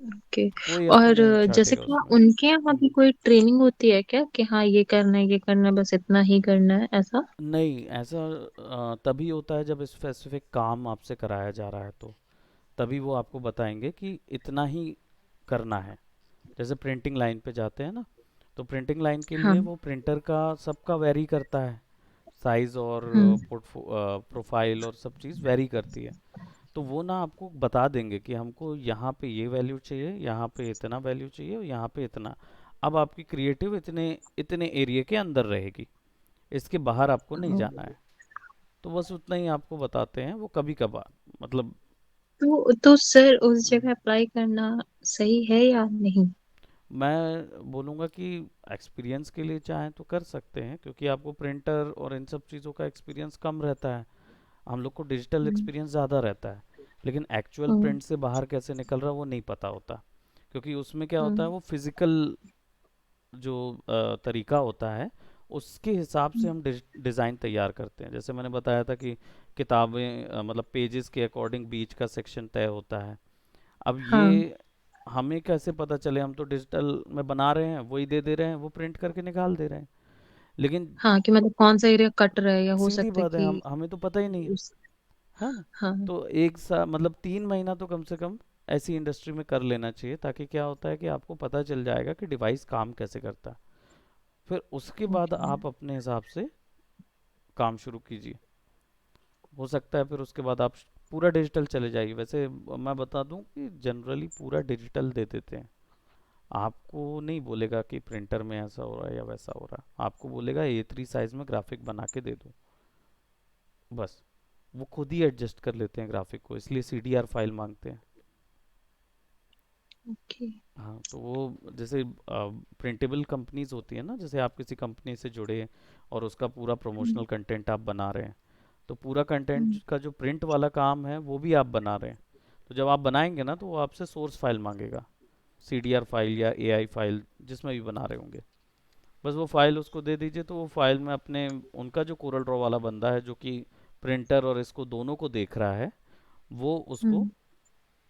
Speaker 2: ओके।
Speaker 1: कोई
Speaker 2: और
Speaker 1: आपको नहीं
Speaker 2: जैसे
Speaker 1: छाटेगा
Speaker 2: क्या
Speaker 1: उसमें।
Speaker 2: उनके यहाँ भी कोई ट्रेनिंग होती है क्या, कि हाँ ये करना है, ये करना है, बस इतना ही करना है, ऐसा?
Speaker 1: नहीं, ऐसा तभी होता है जब स्पेसिफिक काम आपसे कराया जा रहा है, तो तभी वो आपको बताएंगे कि इतना ही करना है। जैसे प्रिंटिंग लाइन पे जाते हैं ना, तो प्रिंटिंग लाइन के लिए
Speaker 2: हाँ।
Speaker 1: वो प्रिंटर का सबका वेरी करता है, साइज़ और
Speaker 2: हम्म।
Speaker 1: प्रोफाइल और सब चीज़ वेरी करती है। तो वो ना आपको बता देंगे कि हमको यहाँ पे ये वैल्यू चाहिए, यहाँ पे इतना वैल्यू चाहिए, और यहाँ पे इतना। अब आपकी क्रिएटिव इतने इतने एरिया के अंदर रहेगी, इसके बाहर आपको नहीं जाना है। तो बस उतना ही आपको बताते हैं वो, कभी कभार, मतलब।
Speaker 2: तो सर उस
Speaker 1: हम्म,
Speaker 2: जगह अप्लाई करना सही है या नहीं?
Speaker 1: मैं बोलूँगा कि एक्सपीरियंस के लिए चाहें तो कर सकते हैं, क्योंकि आपको प्रिंटर और इन सब चीज़ों का एक्सपीरियंस कम रहता है, हम लोग को डिजिटल
Speaker 2: हम्म।
Speaker 1: एक्सपीरियंस ज़्यादा रहता है। लेकिन एक्चुअल
Speaker 2: हम्म।
Speaker 1: प्रिंट से बाहर कैसे निकल रहा है वो नहीं पता होता, क्योंकि उसमें क्या होता है,
Speaker 2: हम्म।
Speaker 1: वो फिजिकल जो तरीका होता है, उसके हिसाब से हम डिज़ाइन तैयार करते हैं। जैसे मैंने बताया था कि किताबें मतलब पेजेस के अकॉर्डिंग बीच का सेक्शन तय होता है। अब
Speaker 2: हाँ।
Speaker 1: ये हमें कैसे पता चले, हम तो डिजिटल में बना रहे हैं, वही दे दे रहे हैं, वो प्रिंट करके निकाल दे रहे हैं। लेकिन
Speaker 2: हाँ, कि मतलब कौन सा एरिया कट रहा है, या हो
Speaker 1: सीधी
Speaker 2: सकता है
Speaker 1: बात है, हम
Speaker 2: कि
Speaker 1: हमें तो पता ही नहीं है
Speaker 2: उस।
Speaker 1: है ना।
Speaker 2: हाँ।
Speaker 1: तो एक सा मतलब 3 महीना तो कम से कम ऐसी इंडस्ट्री में कर लेना चाहिए, ताकि क्या होता है कि आपको पता चल जाएगा कि डिवाइस काम कैसे करता है। फिर उसके बाद
Speaker 2: ओके।
Speaker 1: आप अपने हिसाब से काम शुरू कीजिए। हो सकता है फिर उसके बाद आप पूरा डिजिटल चले जाइए। वैसे मैं बता दूं कि जनरली पूरा डिजिटल दे देते हैं। आपको नहीं बोलेगा कि प्रिंटर में ऐसा हो रहा है या वैसा हो रहा है, आपको बोलेगा A3 साइज में ग्राफिक बना के दे दो, बस। वो खुद ही एडजस्ट कर लेते हैं ग्राफिक को, इसलिए CDR फाइल मांगते हैं।
Speaker 2: ओके।
Speaker 1: हाँ, तो वो जैसे प्रिंटेबल कंपनीज होती है ना, जैसे आप किसी कंपनी से जुड़े हैं और उसका पूरा
Speaker 2: हम्म।
Speaker 1: प्रमोशनल कंटेंट आप बना रहे हैं, तो पूरा कंटेंट
Speaker 2: हम्म।
Speaker 1: का जो प्रिंट वाला काम है वो भी आप बना रहे हैं। तो जब आप बनाएंगे ना, तो वो आपसे सोर्स फाइल मांगेगा, CDR फाइल या AI फाइल, जिसमें भी बना रहे होंगे। बस वो फाइल उसको दे दीजिए, तो वो फाइल में अपने उनका जो कोरल ड्रॉ वाला बंदा है, जो कि प्रिंटर और इसको दोनों को देख रहा है, वो उसको
Speaker 2: हम्म।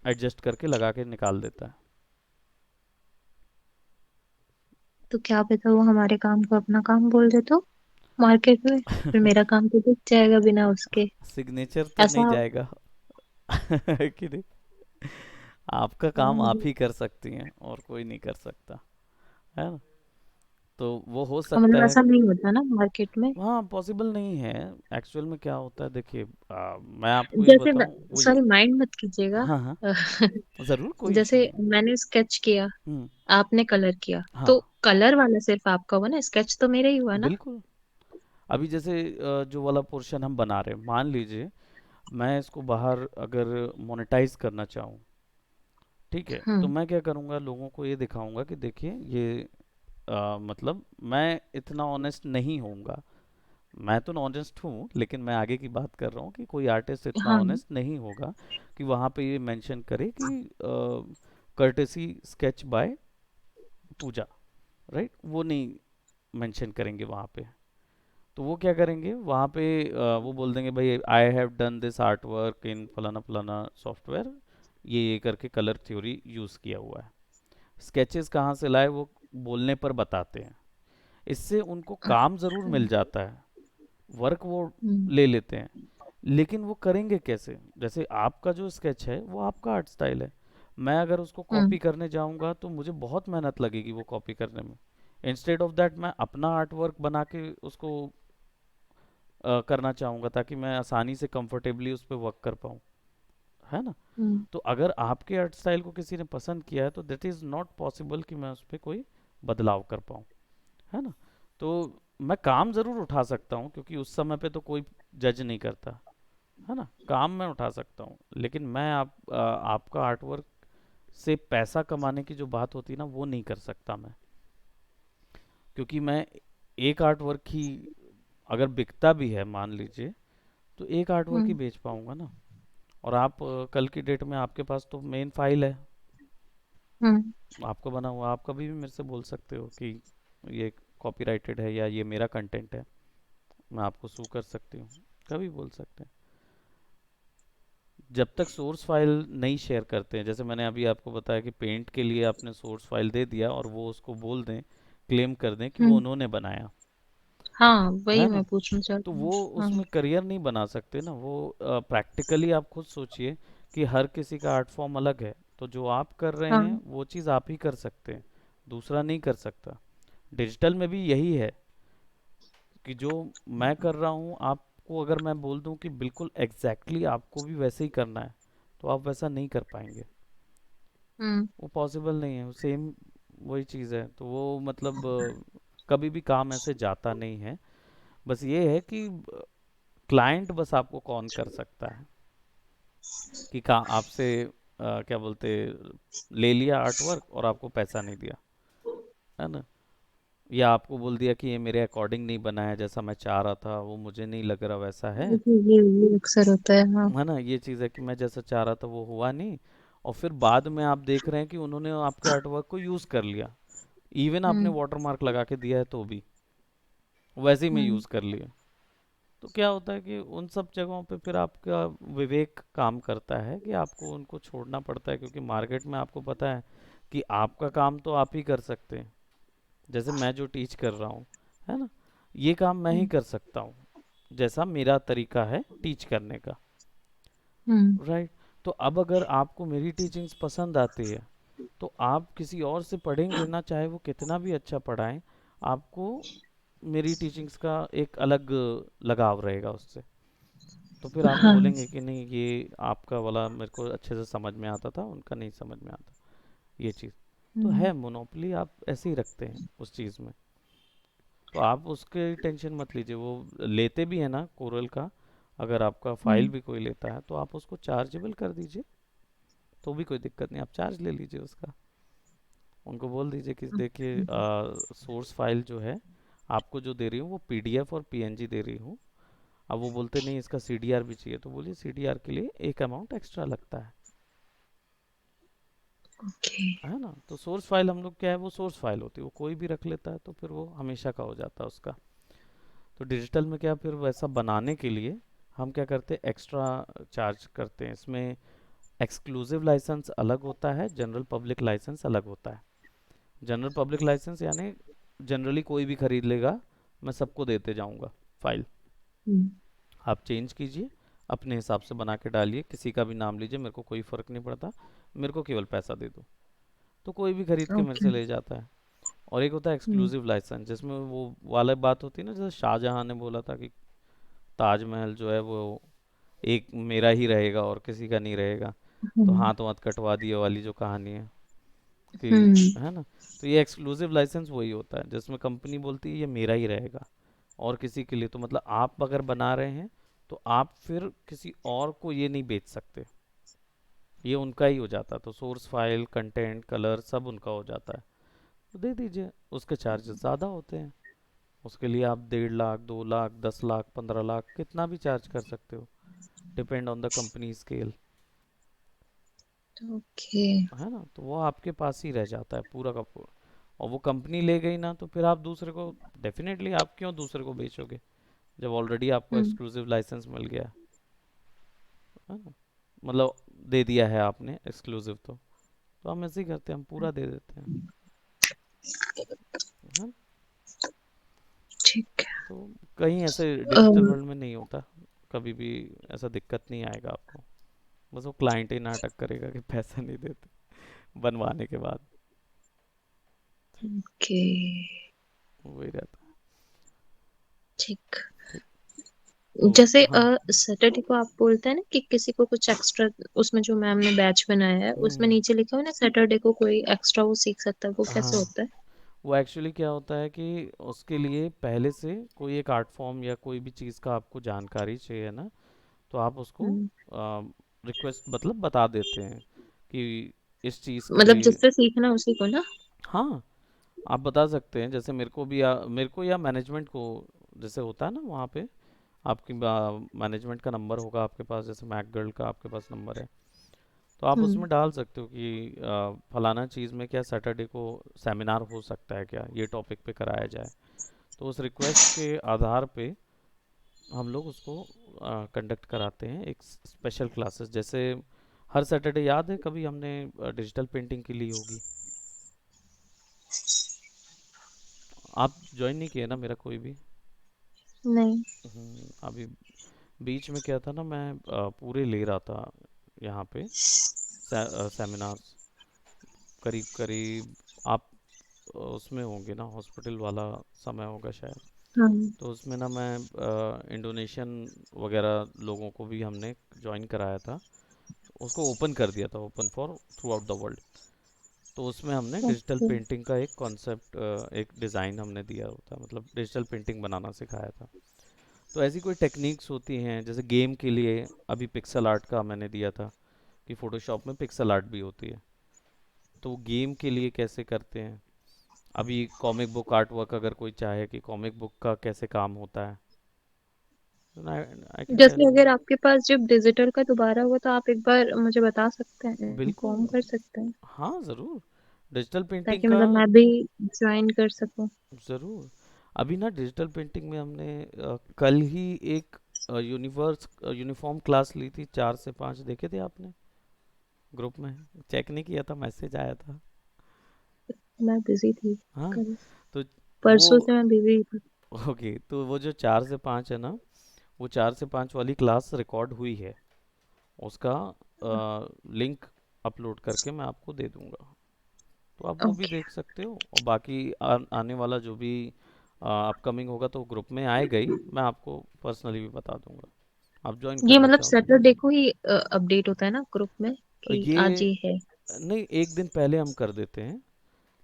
Speaker 1: एडजस्ट करके लगा के निकाल देता है।
Speaker 2: तो क्या पता वो हमारे काम को अपना काम बोल दे तो मार्केट में, फिर मेरा काम तो दिख जाएगा बिना उसके।
Speaker 1: सिग्नेचर तो नहीं
Speaker 2: ऐसा।
Speaker 1: जाएगा। है कि नहीं। आपका
Speaker 2: हाँ,
Speaker 1: काम आप
Speaker 2: मतलब।
Speaker 1: ही कर सकती हैं और कोई नहीं कर सकता, है ना। तो वो हो
Speaker 2: हाँ,
Speaker 1: सकता
Speaker 2: मतलब
Speaker 1: है।
Speaker 2: ऐसा नहीं होता ना मार्केट में।
Speaker 1: हाँ, पॉसिबल नहीं है। एक्चुअल में क्या होता है, देखिए, मैं आपको ये
Speaker 2: जैसे,
Speaker 1: बताऊं, वो ये।
Speaker 2: सॉरी माइंड मत कीजिएगा।
Speaker 1: हाँ हाँ, ज़रूर, कोई इशू
Speaker 2: जैसे
Speaker 1: नहीं।
Speaker 2: मैंने स्केच किया,
Speaker 1: हम्म।
Speaker 2: आपने कलर किया, तो
Speaker 1: हाँ,
Speaker 2: कलर वाला सिर्फ आपका हुआ ना, स्केच तो मेरा ही हुआ ना।
Speaker 1: बिल्कुल। अभी जैसे जो वाला पोर्शन हम बना रहे हैं, मान लीजिए मैं इसको बाहर अगर मोनेटाइज करना चाहूँ, ठीक है, तो
Speaker 2: हम्म।
Speaker 1: मैं क्या करूँगा, लोगों को ये दिखाऊंगा कि देखिए ये मतलब मैं इतना ऑनेस्ट नहीं होऊंगा। मैं तो ऑनेस्ट हूँ, लेकिन मैं आगे की बात कर रहा हूँ कि कोई आर्टिस्ट इतना
Speaker 2: हाँ।
Speaker 1: ऑनेस्ट नहीं होगा कि वहाँ पे ये मेंशन करे कि कर्टेसी स्केच बाय पूजा, राइट, वो नहीं मेंशन करेंगे वहाँ पे। तो वो क्या करेंगे वहाँ पे, वो बोल देंगे भाई I have done this art work in फलाना फलाना सॉफ्टवेयर, ये करके कलर थ्योरी यूज़ किया हुआ है। स्केचेस कहाँ से लाए वो बोलने पर बताते हैं। इससे उनको काम ज़रूर
Speaker 2: अच्छा।
Speaker 1: मिल जाता है, वर्क वो
Speaker 2: हम्म।
Speaker 1: ले लेते हैं, लेकिन वो करेंगे कैसे। जैसे आपका जो स्केच है वो आपका आर्ट स्टाइल है, मैं अगर उसको
Speaker 2: हम्म।
Speaker 1: कॉपी करने जाऊंगा तो मुझे बहुत मेहनत लगेगी वो कॉपी करने में। इंस्टेड ऑफ दैट मैं अपना आर्ट वर्क बना के उसको करना चाहूँगा, ताकि मैं आसानी से कंफर्टेबली उस पर वर्क कर पाऊँ, है ना।
Speaker 2: हम्म।
Speaker 1: तो अगर आपके आर्ट स्टाइल को किसी ने पसंद किया है, तो दैट इज़ नॉट पॉसिबल कि मैं उस पर कोई बदलाव कर पाऊँ, है ना। तो मैं काम ज़रूर उठा सकता हूँ, क्योंकि उस समय पे तो कोई जज नहीं करता, है ना। काम मैं उठा सकता हूँ, लेकिन मैं आपका आर्ट वर्क से पैसा कमाने की जो बात होती है ना, वो नहीं कर सकता मैं। क्योंकि मैं एक आर्ट वर्क ही अगर बिकता भी है, मान लीजिए, तो एक आर्ट वर्क ही
Speaker 2: हम्म।
Speaker 1: बेच पाऊंगा ना। और आप कल की डेट में आपके पास तो मेन फाइल है,
Speaker 2: हम्म।
Speaker 1: आपका बना हुआ, आप कभी भी मेरे से बोल सकते हो कि ये कॉपीराइटेड है या ये मेरा कंटेंट है, मैं आपको सू कर सकती हूँ, कभी बोल सकते हैं। जब तक सोर्स फाइल नहीं शेयर करते हैं, जैसे मैंने अभी आपको बताया कि पेंट के लिए आपने सोर्स फाइल दे दिया और वो उसको बोल दें, क्लेम कर दें कि वो
Speaker 2: हम्म।
Speaker 1: उन्होंने बनाया,
Speaker 2: हाँ, वही
Speaker 1: है
Speaker 2: मैं
Speaker 1: ना,
Speaker 2: पूछना
Speaker 1: तो
Speaker 2: चाहती हूँ।
Speaker 1: वो
Speaker 2: हाँ।
Speaker 1: उसमें करियर नहीं बना सकते ना वो। प्रैक्टिकली आप खुद सोचिए कि हर किसी का आर्ट फॉर्म अलग है, तो जो आप कर रहे हैं
Speaker 2: हाँ।
Speaker 1: वो चीज़ आप ही कर सकते हैं, दूसरा नहीं कर सकता। डिजिटल में भी यही है कि जो मैं कर रहा हूँ, आपको अगर मैं बोल दूँ कि बिल्कुल एग्जैक्टली आपको भी वैसे ही करना है, तो आप वैसा नहीं कर पाएंगे।
Speaker 2: हम्म।
Speaker 1: वो पॉसिबल नहीं है, सेम वही चीज़ है। तो वो मतलब कभी भी काम ऐसे जाता नहीं है। बस ये है कि क्लाइंट बस आपको कौन कर सकता है कि का आपसे क्या बोलते, ले लिया आर्ट वर्क और आपको पैसा नहीं दिया, है ना, या आपको बोल दिया कि ये मेरे अकॉर्डिंग नहीं बना है, जैसा मैं चाह रहा था वो मुझे नहीं लग रहा वैसा है
Speaker 2: ये अक्सर होता है, हाँ।
Speaker 1: है ना। ये चीज़ है कि मैं जैसा चाह रहा था वो हुआ नहीं, और फिर बाद में आप देख रहे हैं कि उन्होंने आपके आर्ट वर्क को यूज़ कर लिया, इवन आपने
Speaker 2: हम्म।
Speaker 1: वाटर मार्क लगा के दिया है तो भी वैसे ही में
Speaker 2: हम्म।
Speaker 1: यूज़ कर लिया। तो क्या होता है कि उन सब जगहों पे फिर आपका विवेक काम करता है कि आपको उनको छोड़ना पड़ता है, क्योंकि मार्केट में आपको पता है कि आपका काम तो आप ही कर सकते हैं। जैसे मैं जो टीच कर रहा हूँ, है ना, ये काम मैं ही
Speaker 2: हम्म।
Speaker 1: कर सकता हूँ, जैसा मेरा तरीका है टीच करने का।
Speaker 2: हम्म।
Speaker 1: राइट। तो अब अगर आपको मेरी टीचिंग्स पसंद आती है, तो आप किसी और से पढ़ेंगे ना, चाहे वो कितना भी अच्छा पढ़ाएं, आपको मेरी टीचिंग्स का एक अलग लगाव रहेगा उससे। तो फिर आप
Speaker 2: हाँ।
Speaker 1: बोलेंगे कि नहीं, ये आपका वाला मेरे को अच्छे से समझ में आता था, उनका नहीं समझ में आता, ये चीज़। तो
Speaker 2: हम्म।
Speaker 1: है मोनोपोली, आप ऐसे ही रखते हैं उस चीज़ में। तो आप उसके टेंशन मत लीजिए, वो लेते भी है ना कोरल का, अगर आपका फाइल
Speaker 2: हम्म।
Speaker 1: भी कोई लेता है तो आप उसको चार्जेबल कर दीजिए, तो भी कोई दिक्कत नहीं, आप चार्ज ले लीजिए उसका। उनको बोल दीजिए कि देखिए, सोर्स फाइल जो है आपको जो दे रही हूँ वो पीडीएफ और पीएनजी दे रही हूँ। अब वो बोलते नहीं इसका सीडीआर भी चाहिए, तो बोलिए सीडीआर के लिए एक अमाउंट एक्स्ट्रा लगता
Speaker 2: ओके।
Speaker 1: है ना। तो सोर्स फाइल हम लोग क्या है, वो सोर्स फाइल होती है, वो कोई भी रख लेता है, तो फिर वो हमेशा का हो जाता है उसका। तो डिजिटल में क्या, फिर वैसा बनाने के लिए हम क्या करते हैं, एक्स्ट्रा चार्ज करते हैं इसमें। एक्सक्लूसिव लाइसेंस अलग होता है, जनरल पब्लिक लाइसेंस अलग होता है। जनरल पब्लिक लाइसेंस यानी जनरली कोई भी खरीद लेगा, मैं सबको देते जाऊंगा फाइल।
Speaker 2: हम्म।
Speaker 1: आप चेंज कीजिए, अपने हिसाब से बना के डालिए, किसी का भी नाम लीजिए, मेरे को कोई फ़र्क नहीं पड़ता, मेरे को केवल पैसा दे दो। तो कोई भी खरीद के मेरे
Speaker 2: ओके।
Speaker 1: से ले जाता है। और एक होता है
Speaker 2: हम्म।
Speaker 1: एक्सक्लूसिव लाइसेंस, जिसमें वो वाला बात होती है ना, जैसे शाहजहां ने बोला था कि ताजमहल जो है वो एक मेरा ही रहेगा और किसी का नहीं रहेगा, तो
Speaker 2: हम्म।
Speaker 1: हाथ वाथ कटवा दिए वाली जो कहानी है कि,
Speaker 2: हम्म।
Speaker 1: है ना। तो ये एक्सक्लूसिव लाइसेंस वही होता है जिसमें कंपनी बोलती है ये मेरा ही रहेगा और किसी के लिए, तो मतलब आप अगर बना रहे हैं तो आप फिर किसी और को ये नहीं बेच सकते, ये उनका ही हो जाता, तो सोर्स फाइल, कंटेंट, कलर सब उनका हो जाता है। तो दे दीजिए, उसके चार्जेस ज़्यादा होते हैं। उसके लिए आप 1.5 लाख, 2 लाख, 10 लाख, 15 लाख, कितना भी चार्ज कर सकते हो, depend on the company scale,
Speaker 2: okay.
Speaker 1: है ना। तो वो आपके पास ही रह जाता है पूरा का पूरा। और वो कंपनी ले गई ना, तो फिर आप दूसरे को, डेफिनेटली आप क्यों दूसरे को बेचोगे जब ऑलरेडी आपको
Speaker 2: हम्म।
Speaker 1: एक्सक्लूसिव लाइसेंस मिल गया है ना। मतलब दे दिया है आपने एक्सक्लूसिव, तो हम ऐसे ही करते हैं, हम पूरा दे देते हैं, है ना?
Speaker 2: ठीक
Speaker 1: तो कहीं ऐसे
Speaker 2: है।
Speaker 1: डिजिटल वर्ल्ड में नहीं होता, कभी भी ऐसा दिक्कत नहीं आएगा आपको। बस वो क्लाइंट ही नाटक करेगा कि पैसा नहीं देते बनवाने के बाद,
Speaker 2: ओके।
Speaker 1: वही रहता
Speaker 2: ठीक।
Speaker 1: है। ठीक। तो
Speaker 2: जैसे
Speaker 1: हाँ।
Speaker 2: सैटरडे को आप बोलते हैं ना कि किसी को कुछ एक्स्ट्रा, उसमें जो मैम ने बैच बनाया है उसमें
Speaker 1: हम्म।
Speaker 2: नीचे लिखा हुआ है ना सैटरडे को कोई एक्स्ट्रा वो सीख सकता है, वो कैसे
Speaker 1: हाँ,
Speaker 2: होता है?
Speaker 1: वो एक्चुअली क्या होता है कि उसके लिए पहले से कोई एक आर्ट फॉर्म या कोई भी चीज़ का आपको जानकारी चाहिए ना, तो आप उसको
Speaker 2: हम्म।
Speaker 1: रिक्वेस्ट मतलब बता देते हैं कि इस चीज़ के
Speaker 2: मतलब
Speaker 1: लिए।
Speaker 2: जिससे सीखना उसी को ना?
Speaker 1: हाँ, आप बता सकते हैं, जैसे मेरे को भी मेरे को या मैनेजमेंट को, जैसे होता है ना वहाँ पे आपकी मैनेजमेंट का नंबर होगा आपके पास, जैसे मैक गर्ल का आपके पास नंबर है, तो आप
Speaker 2: हम्म।
Speaker 1: उसमें डाल सकते हो कि फलाना चीज़ में क्या सैटरडे को सेमिनार हो सकता है क्या, ये टॉपिक पे कराया जाए। तो उस रिक्वेस्ट के आधार पे हम लोग उसको कंडक्ट कराते हैं एक स्पेशल क्लासेस, जैसे हर सैटरडे, याद है कभी हमने डिजिटल पेंटिंग की ली होगी। आप ज्वाइन नहीं किए ना मेरा कोई भी।
Speaker 2: नहीं।
Speaker 1: अभी बीच में क्या था ना, मैं पूरे ले रहा था यहाँ पे सेमिनार्स, करीब करीब आप उसमें होंगे ना, हॉस्पिटल वाला समय होगा शायद।
Speaker 2: हाँ।
Speaker 1: तो उसमें ना मैं इंडोनेशियन वगैरह लोगों को भी हमने ज्वाइन कराया था, उसको ओपन कर दिया था, open for through out the world. तो उसमें हमने डिजिटल
Speaker 2: ओके।
Speaker 1: पेंटिंग का एक कॉन्सेप्ट, एक डिज़ाइन हमने दिया होता, मतलब डिजिटल पेंटिंग बनाना सिखाया था। तो ऐसी कोई टेक्निक्स होती हैं, जैसे गेम के लिए अभी पिक्सल आर्ट का मैंने दिया था, कि फ़ोटोशॉप में पिक्सल आर्ट भी होती है, तो गेम के लिए कैसे करते हैं। अभी कॉमिक बुक आर्ट वर्क अगर कोई चाहे कि कॉमिक बुक का कैसे काम होता है, आई कैन टेल
Speaker 2: जैसे
Speaker 1: यू।
Speaker 2: अगर आपके पास जब डिजिटल का दोबारा हुआ तो आप एक बार मुझे बता सकते हैं,
Speaker 1: बिल्कुल।
Speaker 2: इन्फॉर्म कर सकते हैं,
Speaker 1: हाँ ज़रूर, डिजिटल पेंटिंग
Speaker 2: ताकि
Speaker 1: का,
Speaker 2: मतलब मैं भी ज्वाइन कर सकूं।
Speaker 1: ज़रूर। अभी ना डिजिटल पेंटिंग में हमने कल ही एक यूनिफॉर्म क्लास ली थी, 4 से 5, देखे थे आपने ग्रुप में? चेक नहीं किया था, मैसेज आया था।
Speaker 2: मैं बिजी थी
Speaker 1: हाँ।
Speaker 2: कल,
Speaker 1: तो वो
Speaker 2: परसों से मैं बिजी थी।
Speaker 1: ओके, तो वो जो 4 से 5 है ना, वो 4 से 5 वाली क्लास रिकॉर्ड हुई है, उसका लिंक अपलोड करके मैं आपको दे दूंगा, तो आप वो भी
Speaker 2: ओके।
Speaker 1: देख सकते हो। और बाकी आने वाला जो भी अपकमिंग होगा तो ग्रुप में आएगा ही, मैं आपको पर्सनली भी बता दूंगा, आप ज्वाइन
Speaker 2: ये
Speaker 1: करना
Speaker 2: मतलब
Speaker 1: चाहो तो कर
Speaker 2: सैटरडे
Speaker 1: लेना।
Speaker 2: को ही अपडेट होता है ना ग्रुप में कि आज
Speaker 1: ये
Speaker 2: ये है?
Speaker 1: नहीं, एक दिन पहले हम कर देते हैं,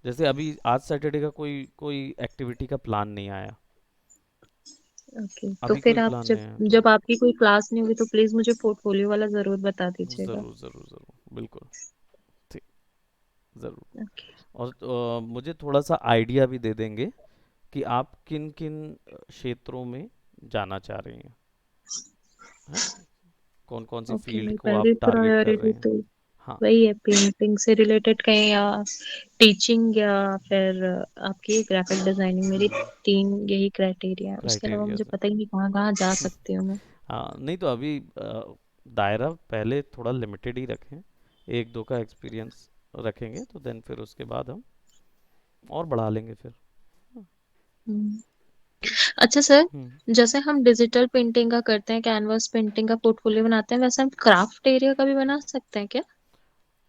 Speaker 1: जैसे अभी आज सैटरडे का कोई कोई एक्टिविटी का प्लान नहीं आया,
Speaker 2: ओके, तो
Speaker 1: अभी कोई
Speaker 2: फिर आप
Speaker 1: प्लान
Speaker 2: जब
Speaker 1: नहीं आया तो
Speaker 2: जब आपकी कोई क्लास नहीं होगी तो प्लीज मुझे पोर्टफोलियो वाला जरूर बता दीजिएगा।
Speaker 1: ज़रूर ज़रूर ज़रूर, बिल्कुल, ठीक, ज़रूर।
Speaker 2: ओके।
Speaker 1: और मुझे थोड़ा सा आइडिया भी दे देंगे कि आप किन किन क्षेत्रों में जाना चाह रही हैं, हैं, कौन कौन सी
Speaker 2: ओके,
Speaker 1: फील्ड
Speaker 2: मेरी
Speaker 1: को आप
Speaker 2: पहली
Speaker 1: टारगेट कर रहे
Speaker 2: प्रायोरिटी
Speaker 1: हैं।
Speaker 2: तो
Speaker 1: हाँ,
Speaker 2: वही है, पेंटिंग से रिलेटेड कहीं, या टीचिंग, या फिर आपकी ग्राफिक डिजाइनिंग। मेरी तीन यही क्राइटेरिया है, उसके अलावा मुझे
Speaker 1: क्राइटेरियाज हैं।
Speaker 2: पता ही नहीं कहाँ कहाँ जा सकती हूँ मैं।
Speaker 1: हाँ, नहीं तो अभी दायरा पहले थोड़ा लिमिटेड ही रखें, एक दो का एक्सपीरियंस रखेंगे तो देन फिर उसके बाद हम और बढ़ा लेंगे फिर। हाँ,
Speaker 2: हम्म।
Speaker 1: ठीक।
Speaker 2: अच्छा सर,
Speaker 1: हम्म,
Speaker 2: जैसे हम डिजिटल पेंटिंग का करते हैं, कैनवास पेंटिंग का पोर्टफोलियो बनाते हैं, वैसे हम क्राफ्ट एरिया का भी बना सकते हैं क्या?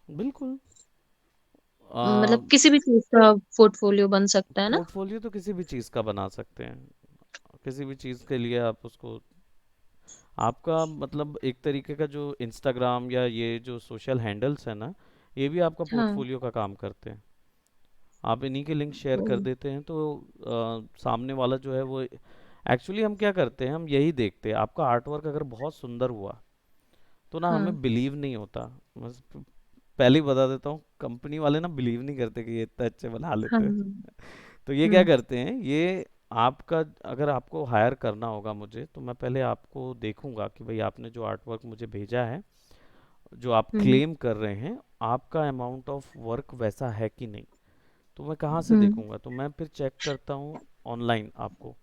Speaker 1: बिल्कुल।
Speaker 2: मतलब किसी भी चीज का पोर्टफोलियो बन सकता है ना?
Speaker 1: पोर्टफोलियो तो किसी भी चीज़ का बना सकते हैं, किसी भी चीज़ के लिए आप उसको, आपका मतलब एक तरीके का जो इंस्टाग्राम या ये जो सोशल हैंडल्स है ना, ये भी आपका
Speaker 2: हाँ।
Speaker 1: पोर्टफोलियो का काम करते हैं। आप इन्हीं के लिंक शेयर
Speaker 2: ओ,
Speaker 1: कर देते हैं तो सामने वाला जो है वो, एक्चुअली हम क्या करते हैं, हम यही देखते हैं आपका आर्ट वर्क अगर बहुत सुंदर हुआ तो ना
Speaker 2: हाँ।
Speaker 1: हमें बिलीव नहीं होता। बस पहले ही बता देता हूँ, कंपनी वाले ना बिलीव नहीं करते कि ये इतना अच्छे बना
Speaker 2: हाँ।
Speaker 1: लेते हैं। तो ये क्या
Speaker 2: हम्म।
Speaker 1: करते हैं, ये आपका, अगर आपको हायर करना होगा मुझे, तो मैं पहले आपको देखूंगा कि भाई आपने जो आर्ट वर्क मुझे भेजा है, जो आप
Speaker 2: हम्म।
Speaker 1: क्लेम कर रहे हैं, आपका अमाउंट ऑफ वर्क वैसा है कि नहीं। तो मैं कहाँ से
Speaker 2: हम्म।
Speaker 1: देखूंगा, तो मैं फिर चेक करता हूँ ऑनलाइन। आपको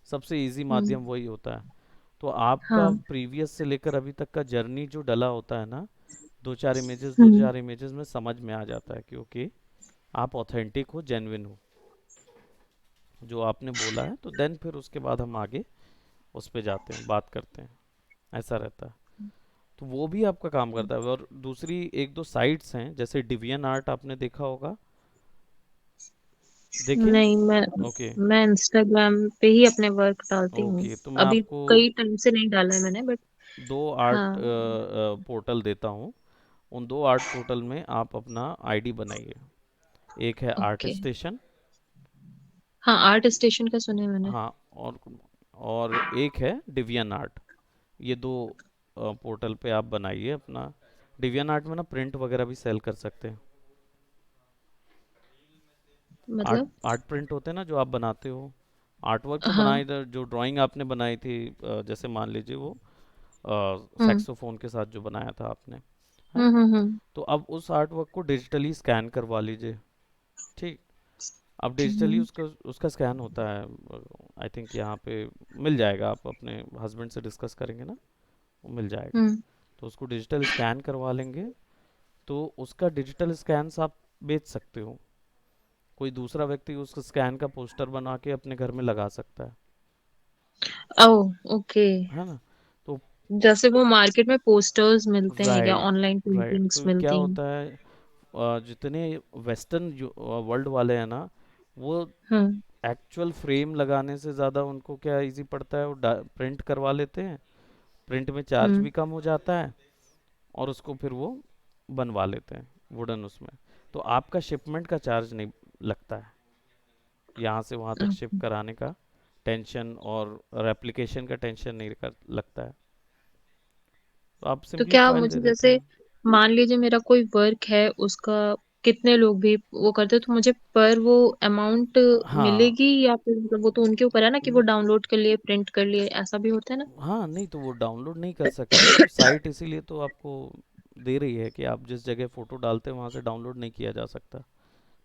Speaker 1: सबसे इजी
Speaker 2: हम्म।
Speaker 1: माध्यम वही होता है। तो आपका
Speaker 2: हाँ।
Speaker 1: प्रीवियस से लेकर अभी तक का जर्नी जो डला होता है ना, दो
Speaker 2: हम्म।
Speaker 1: चार इमेजेस में समझ में आ जाता है कि ओके, आप ऑथेंटिक हो, जेन्युइन हो, जो आपने बोला है। तो देन फिर उसके बाद हम आगे उस पे जाते हैं, बात करते हैं, ऐसा रहता है। तो वो भी आपका काम करता है। और दूसरी एक दो साइट्स हैं, जैसे डिवियन आर्ट, आपने देखा होगा, देखे?
Speaker 2: नहीं,
Speaker 1: ओके,
Speaker 2: मैं इंस्टाग्राम पे ही अपने वर्क डालती हूँ।
Speaker 1: ओके, तो मैं
Speaker 2: अभी
Speaker 1: आपको
Speaker 2: कई टाइम से नहीं डाला है मैंने, बट
Speaker 1: दो आर्ट
Speaker 2: हाँ।
Speaker 1: पोर्टल देता हूँ। उन दो आर्ट पोर्टल में आप अपना आईडी बनाइए। एक है आर्ट
Speaker 2: ओके।
Speaker 1: स्टेशन,
Speaker 2: हाँ, आर्ट स्टेशन का सुना है मैंने।
Speaker 1: हाँ, और एक है डिवियन आर्ट। ये दो पोर्टल पे आप बनाइए अपना। डिवियन आर्ट में ना प्रिंट वगैरह भी सेल कर सकते हैं। आर्ट
Speaker 2: मतलब?
Speaker 1: आर्ट प्रिंट होते हैं ना जो आप बनाते हो, आर्ट वर्क तो
Speaker 2: हाँ।
Speaker 1: बनाए, इधर जो ड्राइंग आपने बनाई थी, जैसे मान लीजिए वो
Speaker 2: हम्म।
Speaker 1: सैक्सोफोन के साथ जो बनाया था आपने, है ना?
Speaker 2: हम्म। हम्म।
Speaker 1: तो अब उस आर्ट वर्क को डिजिटली स्कैन करवा लीजिए। ठीक, अब डिजिटली
Speaker 2: हम्म।
Speaker 1: उसका उसका स्कैन होता है, आई थिंक यहाँ पे मिल जाएगा, आप अपने हस्बैंड से डिस्कस करेंगे ना, वो मिल जाएगा।
Speaker 2: हम्म।
Speaker 1: तो उसको डिजिटल स्कैन करवा लेंगे, तो उसका डिजिटल स्कैन्स आप बेच सकते हो। कोई दूसरा व्यक्ति उस स्कैन का पोस्टर बना के अपने घर में लगा सकता
Speaker 2: ओह, ओके।
Speaker 1: है ना? तो
Speaker 2: जैसे वो मार्केट में पोस्टर्स मिलते हैं या
Speaker 1: राइट,
Speaker 2: ऑनलाइन
Speaker 1: राइट,
Speaker 2: पेंटिंग्स
Speaker 1: तो क्या
Speaker 2: मिलती हैं?
Speaker 1: होता है, जितने वेस्टर्न वर्ल्ड वाले हैं ना, वो
Speaker 2: हम्म।
Speaker 1: एक्चुअल फ्रेम लगाने से ज़्यादा उनको क्या इजी पड़ता है, वो प्रिंट करवा लेते हैं। प्रिंट में चार्ज
Speaker 2: हम्म।
Speaker 1: भी कम हो जाता है, और उसको फिर वो बनवा लेते हैं वुडन उसमें। तो आपका शिपमेंट का चार्ज नहीं लगता है, यहाँ से वहाँ तक शिप
Speaker 2: ओके।
Speaker 1: कराने का टेंशन और रेप्लिकेशन का टेंशन नहीं लगता है। तो आप
Speaker 2: तो
Speaker 1: सिंपली
Speaker 2: क्या
Speaker 1: फाइल दे
Speaker 2: मुझे,
Speaker 1: देते
Speaker 2: जैसे
Speaker 1: हैं।
Speaker 2: मान लीजिए मेरा कोई वर्क है, उसका कितने लोग भी वो करते, तो मुझे पर वो अमाउंट
Speaker 1: हाँ,
Speaker 2: मिलेगी, या फिर मतलब वो तो उनके ऊपर है ना कि वो डाउनलोड कर लिए, प्रिंट कर लिए, ऐसा भी होता है ना?
Speaker 1: हाँ, नहीं तो वो डाउनलोड नहीं कर सकते, तो साइट इसीलिए तो आपको दे रही है कि आप जिस जगह फ़ोटो डालते हैं वहाँ से डाउनलोड नहीं किया जा सकता।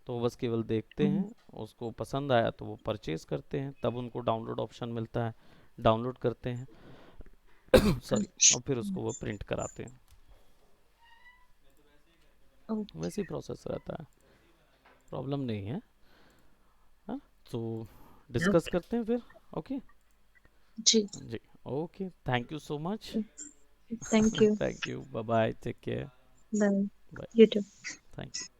Speaker 1: तो वो बस केवल देखते
Speaker 2: हम्म।
Speaker 1: हैं, उसको पसंद आया तो वो परचेज़ करते हैं, तब उनको डाउनलोड ऑप्शन मिलता है, डाउनलोड करते हैं, सॉरी, और फिर
Speaker 2: अच्छा।
Speaker 1: उसको वो प्रिंट कराते हैं।
Speaker 2: ओके।
Speaker 1: वैसे ही प्रोसेस रहता है, प्रॉब्लम नहीं है। हाँ, तो डिस्कस
Speaker 2: ओके।
Speaker 1: करते हैं फिर। ओके।
Speaker 2: जी।
Speaker 1: जी। Okay, thank you so much.
Speaker 2: Thank you.
Speaker 1: Thank you, bye bye, take care.
Speaker 2: Bye.
Speaker 1: Bye.
Speaker 2: You too.
Speaker 1: Thank you.